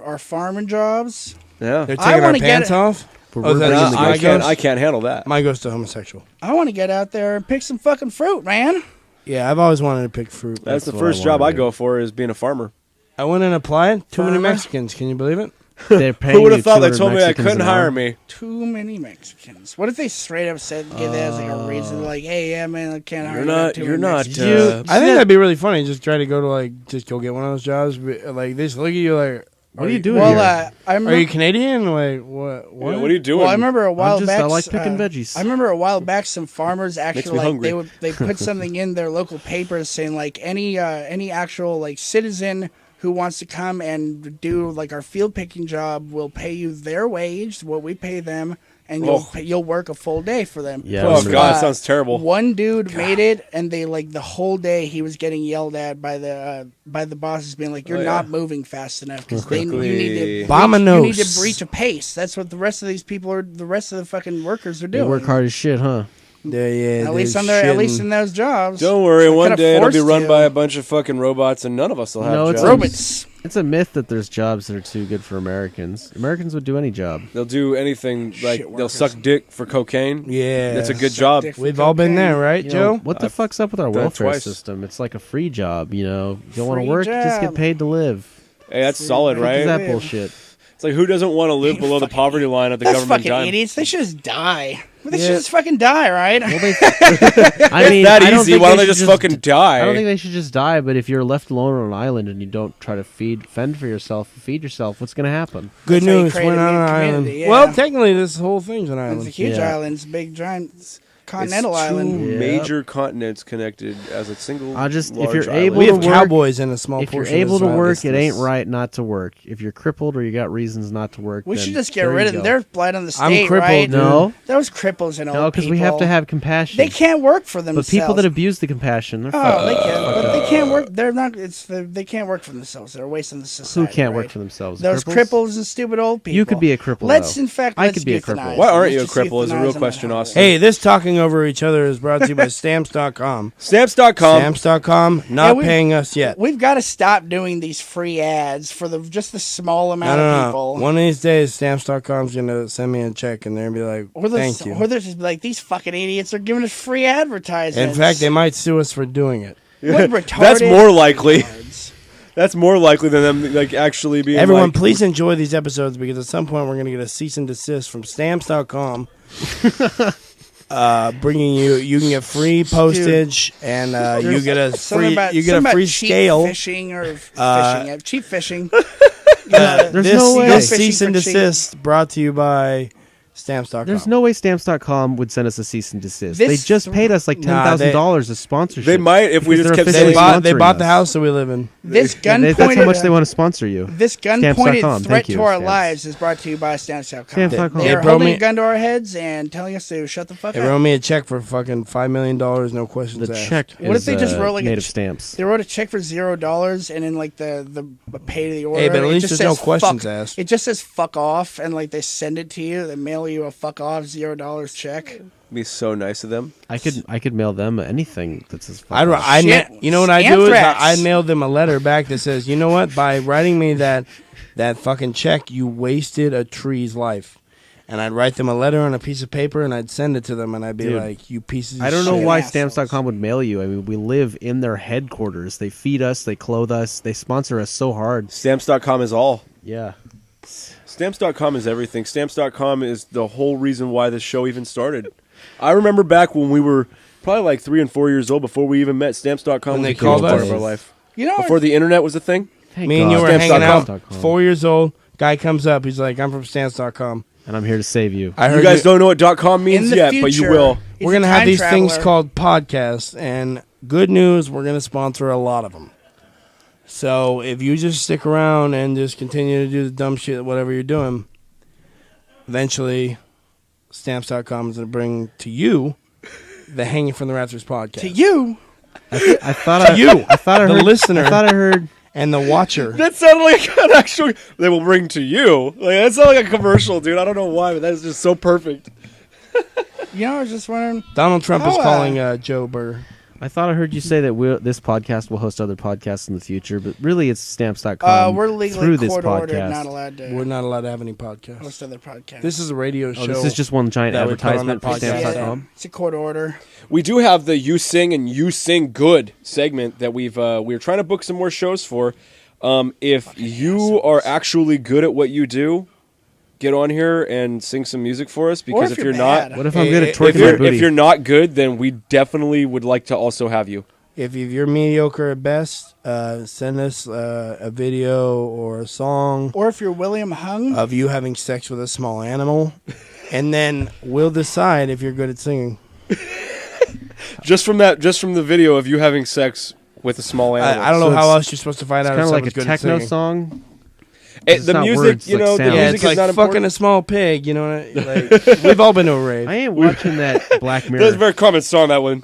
our farming jobs. Yeah. They're I taking our wanna get pants it- off. But Oh, we're that's bringing No, the my I ghosts. can't. I can't handle that. My ghost's a homosexual. I want to get out there and pick some fucking fruit, man. Yeah, I've always wanted to pick fruit. That's the what first I job wanna I do. go for is being a farmer. I went and applied. Too many Farmer? Mexicans. Can you believe it? They're paying Who would you have thought they 200 told me I Mexicans couldn't an hour. hire me? Too many Mexicans. What if they straight up said give that as like a reason, like, hey, yeah, man, I can't hire You're you, I got not. too You're many not. Mexicans." I think that'd be really funny. Just try to go to just go get one of those jobs. But, like they just look at you like, What are you doing Well, here? I Are you remember. Canadian? Like what? Yeah, what are you doing? Well, I remember a while just- back. I like picking veggies. I remember a while back some farmers me actually hungry. they put something in their local papers saying like any actual like citizen who wants to come and do like our field picking job will pay you their wage, what we pay them, and you'll work a full day for them. Yeah, I Oh remember God, that. that sounds terrible. One dude made it, and they like the whole day he was getting yelled at by the bosses, being like, "You're Oh, yeah. not moving fast enough because you Quickly. need to Vamonos. you need to breach a pace." That's what the rest of these people are. The rest of the fucking workers are They doing. work hard as shit, huh? Yeah. At least at least in those jobs. Don't worry, They're one kinda day it'll be forced run to. by a bunch of fucking robots, and none of us will have No, it's jobs. robots. It's a myth that there's jobs that are too good for Americans. Americans would do any job. They'll do anything like Shit they'll workers. suck dick for cocaine. Yeah. That's a good Suck job. dick for We've all been cocaine. there, right, You Joe? know, what the I've fuck's up with our done it welfare twice. system? It's like a free job, you know. You don't want to Free work, just get job. paid to live. Hey, that's solid, What is right? that bullshit? It's like who doesn't want to live below the poverty line at the That's government fucking dime? idiots. They should just die. They Yeah. should just fucking die, right? I mean, That I don't easy? think Why don't they should just fucking die? I don't think they should just die, but if you're left alone on an island and you don't try to fend for yourself, feed yourself, what's going to happen? Good That's how you news. create Went a on new an island. community, yeah. Well, technically, this whole thing's an It's a island. huge Yeah. island. It's a big, giant It's continental two island. Yeah. major continents connected as a single. I'll just- if large you're island. able We to have work- cowboys in a small If you're portion. able of to this work, island. it ain't right not to work. If you're crippled or you got reasons not to work, We then should just get there rid you of them. go. There's blood on the I'm state, crippled, right? dude. No, Those cripples and old no, because we have to people, have compassion. They can't work for But themselves. people that abuse the compassion, they're Oh, they fucked. can, but they can't work. They're not. They can't work for themselves. They're wasting the Who society. can't right? work for themselves? Those cripples and stupid old people. You could be a cripple. Let's though. in fact. I let's could be a euthanize cripple. Why them. aren't you Let's a just cripple is a euthanize real them question, at home. Austin. Hey, this talking over each other is brought to you by Stamps.com. Stamps.com. Stamps.com, not we- paying us yet. We've got to stop doing these free ads for just the small amount of people. One of these days, Stamps.com's going to send me a check and they're going to be like, thank you. Or they're just like, these fucking idiots are giving us free advertisements. In fact, they might sue us for doing it. What retarded That's more likely. retards. That's more likely than them like actually being. Everyone, like, please enjoy these episodes because at some point we're going to get a cease and desist from Stamps.com. Bringing you can get free postage and you get a Something free about cheap scale. fishing or fishing. Cheap fishing. There's no way. This Fishing cease and for cheap. desist brought to you by Stamps.com. There's no way Stamps.com would send us a cease and desist. This- They just paid us like $10,000 as sponsorship. They might if we Because just they're kept officially saying. They bought the sponsoring house us. that we live in. This gun That's pointed. how much they want to sponsor you. This Stamps.com. gun-pointed Thank threat you, to our Stamps. lives is brought to you by Stamps.com. Stamps.com. They are They wrote holding me- a gun to our heads and telling us to shut the fuck They up. wrote me a check for fucking $5 million, no questions The asked. check What is if they just wrote, like, a native ch- stamps. They wrote a check for $0 and then like the pay to the order. Hey, but at it least just there's no says questions fuck. asked. It just says fuck off and like they send it to you. They mail you a fuck off $0 check. Be so nice of them. I could mail them anything that says fuck I'd, off. I Shit. you know what I do is Anthrax. I mailed them a letter back that says, you know what, by writing me that fucking check, you wasted a tree's life. And I'd write them a letter on a piece of paper and I'd send it to them and I'd be Dude, like, you pieces of I don't know shit. why assholes. Stamps.com would mail you. I mean, we live in their headquarters. They feed us, they clothe us, they sponsor us so hard. Stamps.com is all. Yeah. Stamps.com is everything. Stamps.com is the whole reason why this show even started. I remember back when we were probably like 3 and 4 years old before we even met. Stamps.com When was they a huge called part us? of our life. You know, Before the internet was a thing. Thank Me and you God. were hanging out, Stamps.com. 4 years old. Guy comes up. He's like, I'm from Stamps.com. And I'm here to save you. I heard You guys don't know what .com means in the yet, future, but you will. he's We're a going to have time these things traveler. called podcasts. And good news, we're going to sponsor a lot of them. So if you just stick around and just continue to do the dumb shit, whatever you're doing, eventually Stamps.com is going to bring to you the Hanging from the Rafters podcast. to you. I thought I you, I thought I the heard listener. I thought I heard And the watcher. That sounded like an actual. They will bring to you. Like that sounded like a commercial, dude. I don't know why, but that is just so perfect. You know, I was just wondering. Donald Trump is How, calling Joe Burr. I thought I heard you say that this podcast will host other podcasts in the future, but really it's Stamps.com We're through legally this court ordered, podcast. not allowed to We're not allowed to have any podcasts. host other podcasts. This is a radio show. Oh, this is just one giant that we put on advertisement the for podcast. Stamps.com. It's a court order. We do have the "You Sing and You Sing Good" segment that we're trying to book some more shows for. If you are actually good at what you do, get on here and sing some music for us. Because if if you're you're not, bad. What if I'm Hey, good at if twerking my booty? if you're not good, then we definitely would like to also have you. If you're mediocre at best, send us a video or a song Or if you're William Hung, of you having sex with a small animal, and then we'll decide if you're good at singing. Just from the video of you having sex with a small animal. I don't know So how it's- else you're supposed to find It's out kind if of like a someone's good at techno singing. song. It's the not music, words, you like know, the sound. Yeah, music it's is like not fucking important. a small pig. You know, like we've all been to a rave. I ain't watching that Black Mirror. That's a very common song. That one.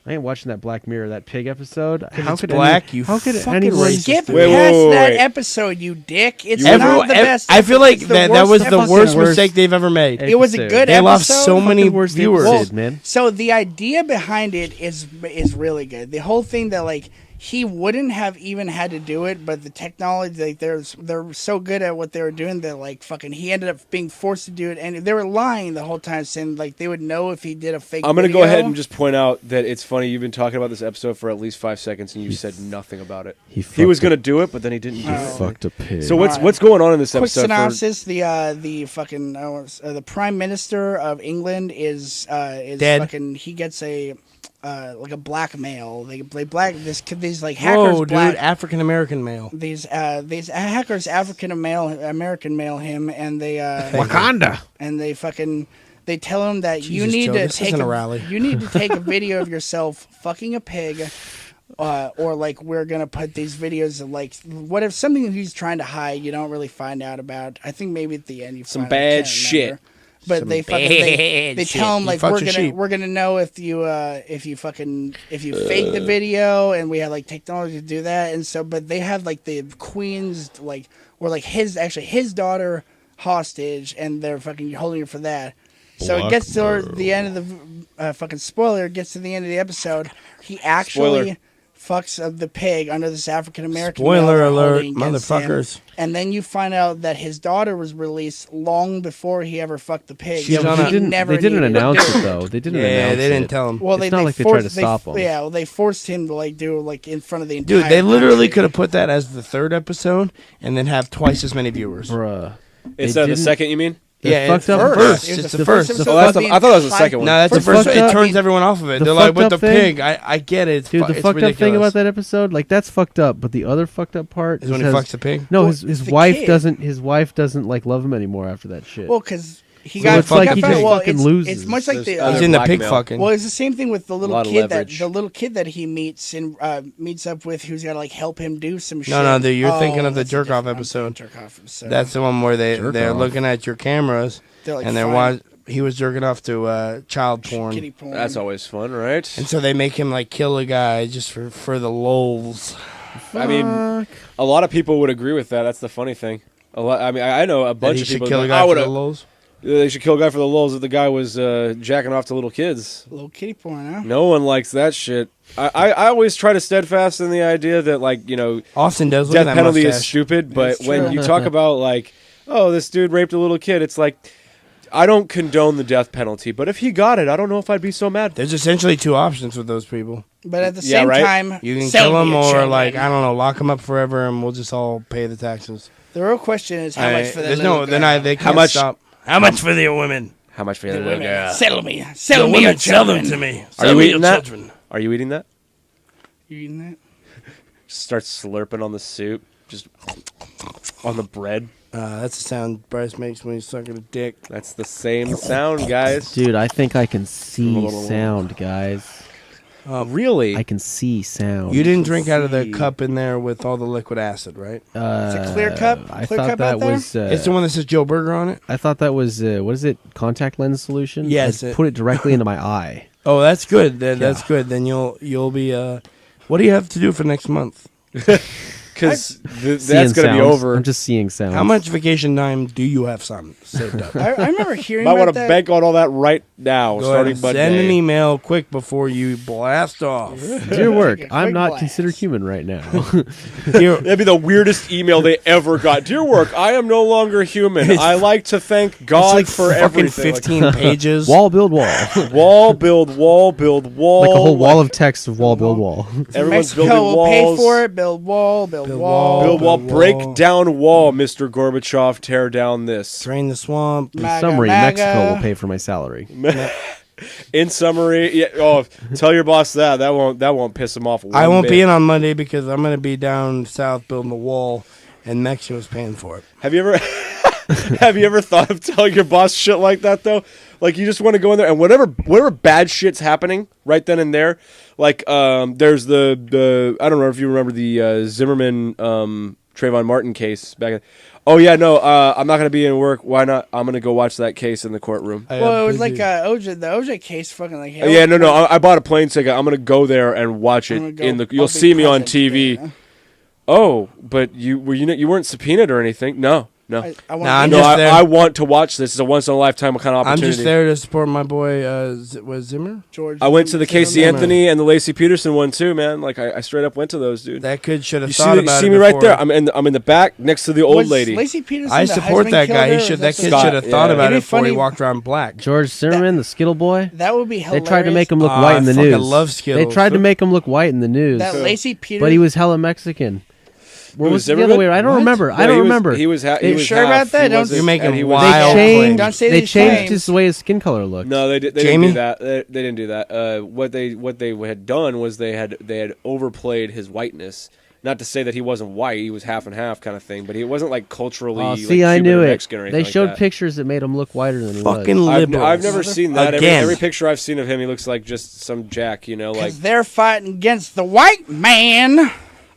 I ain't watching that Black Mirror, that pig episode. How it's could black, you how could fucking anyone racist. skip Wait, past wait, that wait. episode, you dick. It's Everyone- not the best. I feel like it's the that was worst the episode. worst worst mistake they've ever made. It was a episode. good They lost episode. so many Fucking worst viewers. episode, man. So the idea behind it is really good. The whole thing that like he wouldn't have even had to do it, but the technology like they're so good at what they were doing that like fucking he ended up being forced to do it, and they were lying the whole time, saying like they would know if he did a fake. I'm gonna go video. ahead and just point out that it's funny. You've been talking about this episode for at least 5 seconds, and you said nothing about it. He He was fucked gonna do it, but then he didn't do Oh. it. Fucked a pig. So what's Alright. what's going on in this Quick episode? synopsis: the fucking the Prime Minister of England is Dead. fucking he gets a like a blackmail. These like hackers. Whoa, dude, African American male. These hackers African American mail him, and they Wakanda. and they fucking they tell him that you Jesus, need Joe, to this take isn't a rally. you need to take a video of yourself fucking a pig. Or like we're gonna put these videos of like what if something he's trying to hide you don't really find out about. I think maybe at the end you Some find out, I bad can't shit. remember. But Some they fucking they tell him You like fucked your sheep. we're gonna know if you fake the video, and we have like technology to do that, and so but they have like the queen's like or like his daughter hostage, and they're fucking holding her for that. So it gets to the end of fucking spoiler, gets to the end of the episode, he actually Spoiler. fucks the pig under this African American. Spoiler alert, motherfuckers. And then you find out that his daughter was released long before he ever fucked the pig. She's So on he a- They didn't never announce needed to it do though. They didn't Yeah, announce they didn't it. tell him. Well, It's they, not they like they tried forced, to stop him. Yeah, well, they forced him to like do like in front of the entire. Dude, they literally country. could have put that as the third episode and then have twice as many viewers. Bruh. They Instead of the didn't- second, you mean? The Yeah, fucked it's up the first. first. It was It's the the first first. episode. Oh, I of thought that was the second one. No, that's the First first. fucked It up- turns everyone off of it. the They're like, with fucked the up thing- pig, I get it. It's Dude, the it's fucked up thing ridiculous. about that episode, like that's fucked up. But the other fucked up part is when he has- fucks the pig. No, Well, his the wife kid. doesn't. His wife doesn't like love him anymore after that shit. Well, because he So got. it's like he found- just well, fucking it's, loses. It's much like the. There's He's in the pig blackmail. fucking. Well, it's the same thing with the little lot of kid leverage. the little kid that he meets and meets up with, who's got to like help him do some shit. No, dude, you're thinking of the that's a jerk off different- episode. Jerk off episode. That's the one where Jerk they're off. looking at your cameras They're, like, and they're fine. he was jerking off to child porn. Kitty porn. That's always fun, right? And so they make him like kill a guy just for the lols. I mean, a lot of people would agree with that. That's the funny thing. A lot. I mean, I know a That bunch he of should people. kill a like, guy I for would the have. lols. They should kill a guy for the lulz if the guy was jacking off to little kids. Little kitty porn, huh? No one likes that shit. I always try to steadfast in the idea that, like, you know, Austin does. Look at death that penalty is mustache. stupid, but It's when true. you talk about, like, oh, this dude raped a little kid, it's like, I don't condone the death penalty, but if he got it, I don't know if I'd be so mad. There's essentially two options with those people. But at the Yeah, same right? time, You can sell kill him me a or children. like I don't know, lock him up forever, and we'll just all pay the taxes. The real question is how much for that There's little no, they're girl? not. They How can't much- stop. How much for the women? How much for the The little women. girl? Sell me your children. me. Are you eating that? Are you eating that? You eating that? Just start slurping on the soup, just on the bread. That's the sound Bryce makes when he's sucking a dick. That's the same sound, guys. Dude, I think I can see sound, guys. Really? I can see sound. You didn't drink out of the see. cup in there with all the liquid acid, right? It's a clear cup. I Clear thought cup that out there? was. It's the one that says Joe Burger on it. I thought that was what is it? Contact lens solution. Yes, I it- put it directly into my eye. Oh, that's good. That's good. Then you'll be. What do you have to do for next month? Because Seeing that's going to be sounds. over. I'm just seeing sounds. How much vacation time do you have saved up? I remember hearing Might about want to that. bank on all that right now, Go ahead starting and Monday. send an email quick before you blast off. Dear work, Quick I'm not blast. considered human right now. Dear- That'd be the weirdest email they ever got. Dear work, I am no longer human. I like to thank God it's for like fucking everything. 15 pages. Wall build wall, Wall, build wall, build wall. like a whole wall of text of wall build wall. Everyone's Mexico building will walls. pay for it. Build wall. Build wall. Build wall. Build Break wall. down wall, Mr. Gorbachev. Tear down this. Drain the swamp. In MAGA, summary, MAGA. Mexico will pay for my salary. In summary, yeah. Oh, tell your boss that. That won't piss him off. I one won't bit. be in on Monday because I'm going to be down south building the wall, and Mexico's paying for it. Have you ever have you ever thought of telling your boss shit like that though? Like you just want to go in there and whatever bad shit's happening right then and there. Like there's the I don't know if you remember the Zimmerman Trayvon Martin case back. Oh yeah, no, I'm not gonna be in work. Why not? I'm gonna go watch that case in the courtroom. Well, it was like OJ. The OJ case, fucking like. hell. Yeah, no. I bought a plane ticket. I'm gonna go there and watch I'm it gonna in go- the. You'll I'll be see me on present TV. there. Oh, but you weren't subpoenaed or anything. No. I Nah, want I'm No, just I, there. I want to watch this. It's a once in a lifetime kind of I'm opportunity. just there to support my boy, was Zimmer? George. I went to the Casey Zimmerman. Anthony and the Lacey Peterson one too, man. Like I straight up went to those, dude. That kid should have You thought see, about see it me right before. there. I'm in the back next to the old Was lady. Lacey Peterson. I the support husband that killed guy. her, He or should. is That so- kid Scott, should have thought yeah. about It'd it be before he funny- walked around black. George Zimmerman, the Skittle boy. That would be They hilarious. tried to make him look Ah, white I in the fucking news. love Skittles. They tried to make him look white in the news, that Lacey Peterson. but he was hella Mexican. What Who, was the Zimmerman? other way? I don't What? remember. No, I don't remember. He was. He You was sure half. about that? He Don't- wasn't- You're making and he was- wild They claims. changed. Don't say They these changed claims. his way his skin color looked. No, they didn't Jamie? do that. They didn't do that. What they had done was they had overplayed his whiteness. Not to say that he wasn't white; he was half and half kind of thing. But he wasn't like culturally. Oh, like, see, I Cuban knew or it. Mexican or anything They like showed that. pictures that made him look whiter than he Fucking was. liberals. I've never seen that. Again. Every picture I've seen of him, he looks like just some jack. You know, like Because they're fighting against the white man.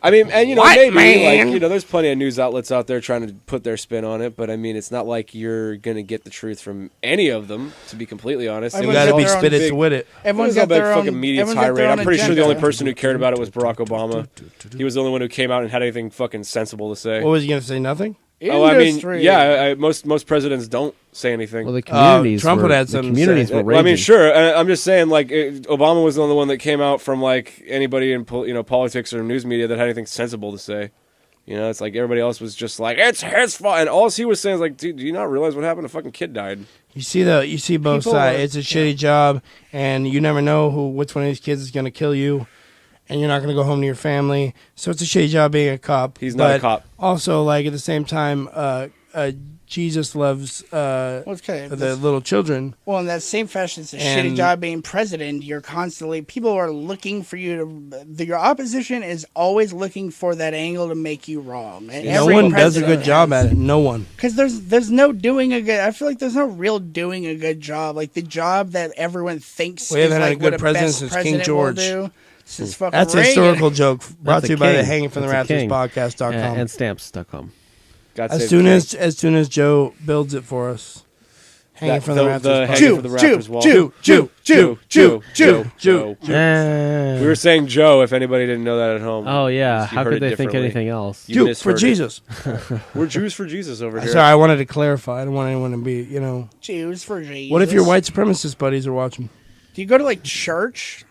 I mean, and White maybe man. like there's plenty of news outlets out there trying to put their spin on it, but I mean, it's not like you're gonna get the truth from any of them. To be completely honest, I It You was Everyone's gotta all be got their own spit it big- to wit it. Everyone's It was got all their big own fucking media everyone's got tirade. their I'm own pretty sure the only agenda. person who cared about it was Barack Obama. He was the only one who came out and had anything fucking sensible to say. What was you gonna say? Nothing. Oh, I mean, Industry. yeah. Most presidents don't say anything. Well, the communities. Trump were, would have the something to communities say. were Well, I mean, raging. sure. I'm just saying, like, Obama was the only one that came out from like anybody in politics or news media that had anything sensible to say. You know, it's like everybody else was just like, it's his fault, and all he was saying is like, dude, do you not realize what happened? A fucking kid died. You see both People sides. are- It's a shitty job, and you never know which one of these kids is going to kill you, and you're not going to go home to your family. So it's a shitty job being a cop. He's not a But cop. Also, like at the same time, Jesus loves Well, it's okay. the little children. Well, in that same fashion, it's a And- shitty job being president. You're constantly, people are looking for you to, your opposition is always looking for that angle to make you wrong. And No one does a good job at it. No one. Because there's no doing a good, I feel like there's no real doing a good job. Like the job that everyone thinks We is haven't had like a good what president best since King president George. will do. Since fucking That's a Reagan. historical joke brought That's to a you by the king. Hanging from the That's a Rafters king. podcast.com. And stamps.com. God As save soon the as soon as Joe builds it for us. Hanging from the Rafters. hanging from the rafters wall. Jew. We were saying Joe. If anybody didn't know that at home. Oh yeah, You how heard could it they think differently. anything else? You Jew for misheard it. Jesus. We're Jews for Jesus over here. Sorry, I wanted to clarify. I don't want anyone to be, Jews for Jesus. What if your white supremacist buddies are watching? Do you go to like church?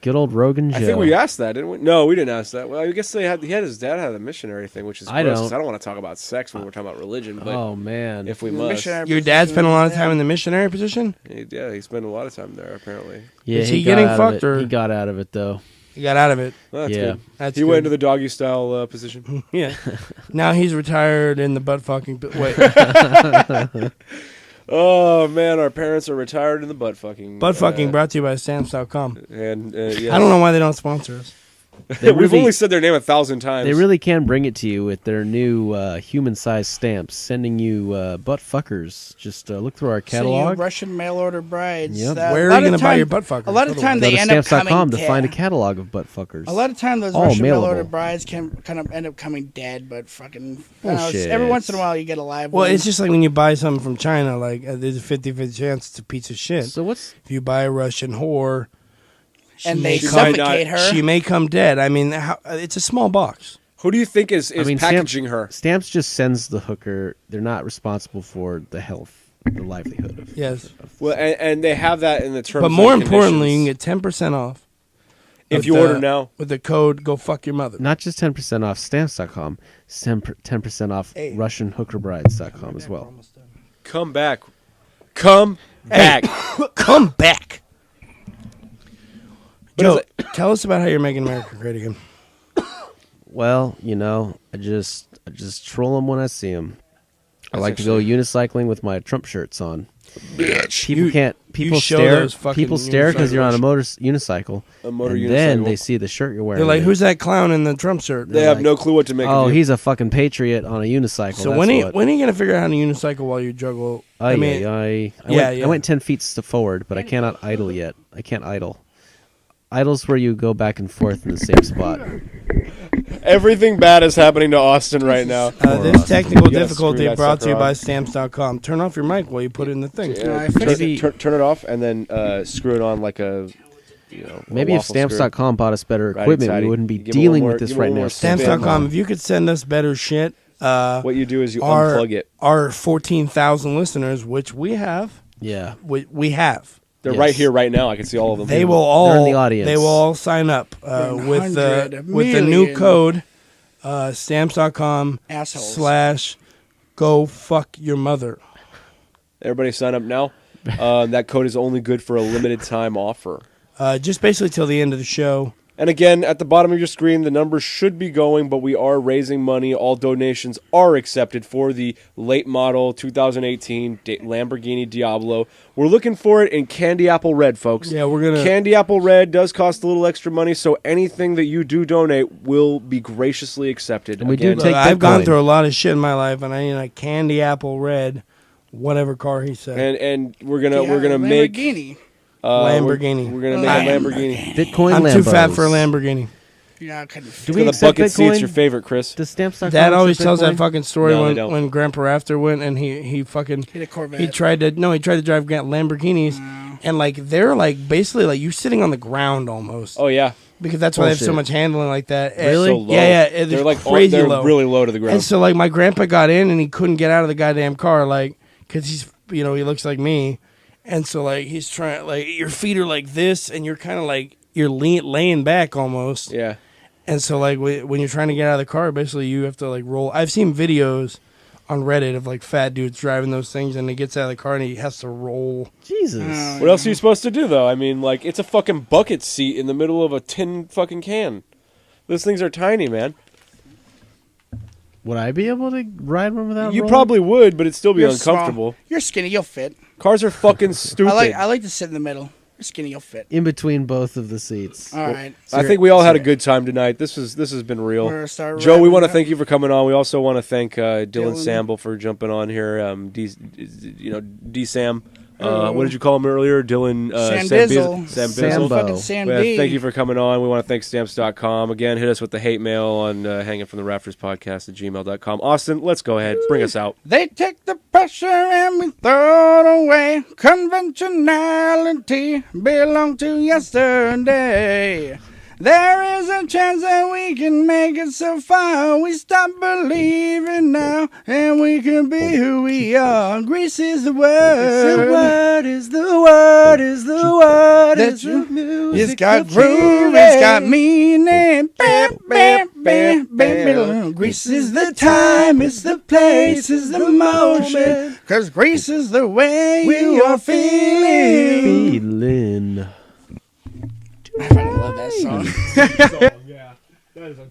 Good old Rogan Joe. I think we asked that, didn't we? No, we didn't ask that. Well, I guess his dad had a missionary thing, which is I gross, 'cause don't. I don't want to talk about sex when we're talking about religion, but Oh man. if we must. Missionary Your dad position, spent a lot of yeah. time in the missionary position? Yeah, he spent a lot of time there, apparently. Yeah, Is he got getting out of fucked, it. or- He got out of it though. He got out of it. Well, that's Yeah. good. That's He went good. into the doggy style position. Yeah. Now he's retired in the butt fucking. Wait. Oh, man, our parents are retired in the butt fucking. Butt fucking brought to you by Stamps.com. And, yes. I don't know why they don't sponsor us. They We've really- only said their name 1,000 times. They really can bring it to you with their new human-sized stamps, sending you butt fuckers. Just look through our So you catalog. Russian mail order brides. Yep. Where are you going to buy your butt fuckers? A lot of time Go they to end up stamps.com coming to dead. find a catalog of butt fuckers. A lot of time those All Russian mail mailable. order brides can kind of end up coming dead, but fucking I don't know, Bullshit. every once in a while you get a live Well, one. it's just like when you buy something from China, like there's a 50-50 chance it's a piece of shit. So what's If you buy a Russian whore, and she they may suffocate her. She may come dead. I mean, it's a small box. Who do you think is I mean, packaging her? Stamps just sends the hooker. They're not responsible for the health, the livelihood of. Yes. Well, and they have that in the terms. But more and importantly, you conditions. can get 10% off. If with you the- order now. with the code "Go fuck your mother." Not just 10% off stamps.com, 10% off RussianHookerBrides.com as well. Come back. Come back. Come back. But Joe, is tell us about how you're making America great again. Well, I just troll them when I see them. I like to go unicycling with my Trump shirts on. People can't. People show stare. those fucking People stare because you're on a unicycles. unicycle. A motor and then unicycle. they see the shirt you're wearing. They're like, and "Who's that clown in the Trump shirt?" They They're have like, no clue what to make Oh, of you. he's a fucking patriot on a unicycle. So that's when what. are you gonna figure out how to unicycle while you juggle? I went 10 feet forward, but I cannot idle yet. I can't idle. Idle's where you go back and forth in the same spot. Everything bad is happening to Austin right now. This technical You gotta difficulty screw that brought to you sucker by on. Stamps.com. Turn off your mic while you put it in the thing. Yeah, Maybe- turn it off and then screw it on like a, a Maybe if waffle screw. Stamps.com bought us better Righty equipment, tighty. we wouldn't be Give 'em a dealing little with this more- right give 'em a now. little spin. Stamps.com. If you could send us better shit, What you do is you our unplug it. our 14,000 listeners, which we have, Yeah. we have. They're Yes. right here, right now. I can see all of them. They will all. They're in the audience. They will all sign up with the 100 new million. code stamps.com Assholes. / go fuck your mother. Everybody sign up now. That code is only good for a limited time offer. Just basically till the end of the show. And again, at the bottom of your screen, the numbers should be going, but we are raising money. All donations are accepted for the late model 2018 Lamborghini Diablo. We're looking for it in candy apple red, folks. Yeah, we're gonna. Candy apple red does cost a little extra money, so anything that you do donate will be graciously accepted. And we do Again, take I've gone Bitcoin. through a lot of shit in my life, and I need a candy apple red, whatever car he said. and we're gonna make Lamborghini. Lamborghini. We're gonna make a Lamborghini. Bitcoin I'm too fat Lambos. for a Lamborghini. You're not gonna Do So we the accept bucket seat's Bitcoin? your favorite, Chris. Does Stamps.com Dad always accept tells that Bitcoin? fucking story No, they don't. when Grandpa Rafter went and he fucking get a Corvette. he tried to drive Lamborghinis and like they're like basically like you sitting on the ground almost. Oh yeah. because that's why they have so Bullshit. much handling like that. And- Really? So low. Yeah, yeah. They're like crazy they're low. really low to the ground. And so, like, my grandpa got in and he couldn't get out of the goddamn car, like, because he's, he looks like me. And so, like, he's trying, like, your feet are like this and you're kind of like, you're laying back almost. Yeah. And so, like, when you're trying to get out of the car, basically you have to, like, roll. I've seen videos on Reddit of, like, fat dudes driving those things and he gets out of the car and he has to roll. Jesus. What else are you supposed to do, though? I mean, like, it's a fucking bucket seat in the middle of a tin fucking can. Those things are tiny, man. Would I be able to ride one without You rolling? probably would, but it'd still be You're uncomfortable. small. You're skinny. You'll fit. Cars are fucking stupid. I like to sit in the middle. You're skinny. You'll fit. in between both of the seats. All right. I think we all had a good time tonight. This has been real. We're gonna start Joe, we wrapping want to up. thank you for coming on. We also want to thank Dylan Dylan. Samble for jumping on here. D Sam. What did you call him earlier? Dylan Sandizzle. Sam Sambo. Bizzle. Fucking Sam Well, D. thank you for coming on. We want to thank Stamps.com. Again, hit us with the hate mail on hanging from the rafters podcast at gmail.com. Austin, let's go ahead. Bring us out. They take the pressure and we throw it away. Conventionality belong to yesterday. There is a chance that we can make it so far. We stop believing now, and we can be who we are. Greece is the word. is the word, is the word, That's It's got groove, it's got meaning. Bam, bam, bam, bam. Greece is the time, it's the place, it's the motion. 'Cause Greece is the way you are feeling. Feeling. I love that song. Yeah, that is a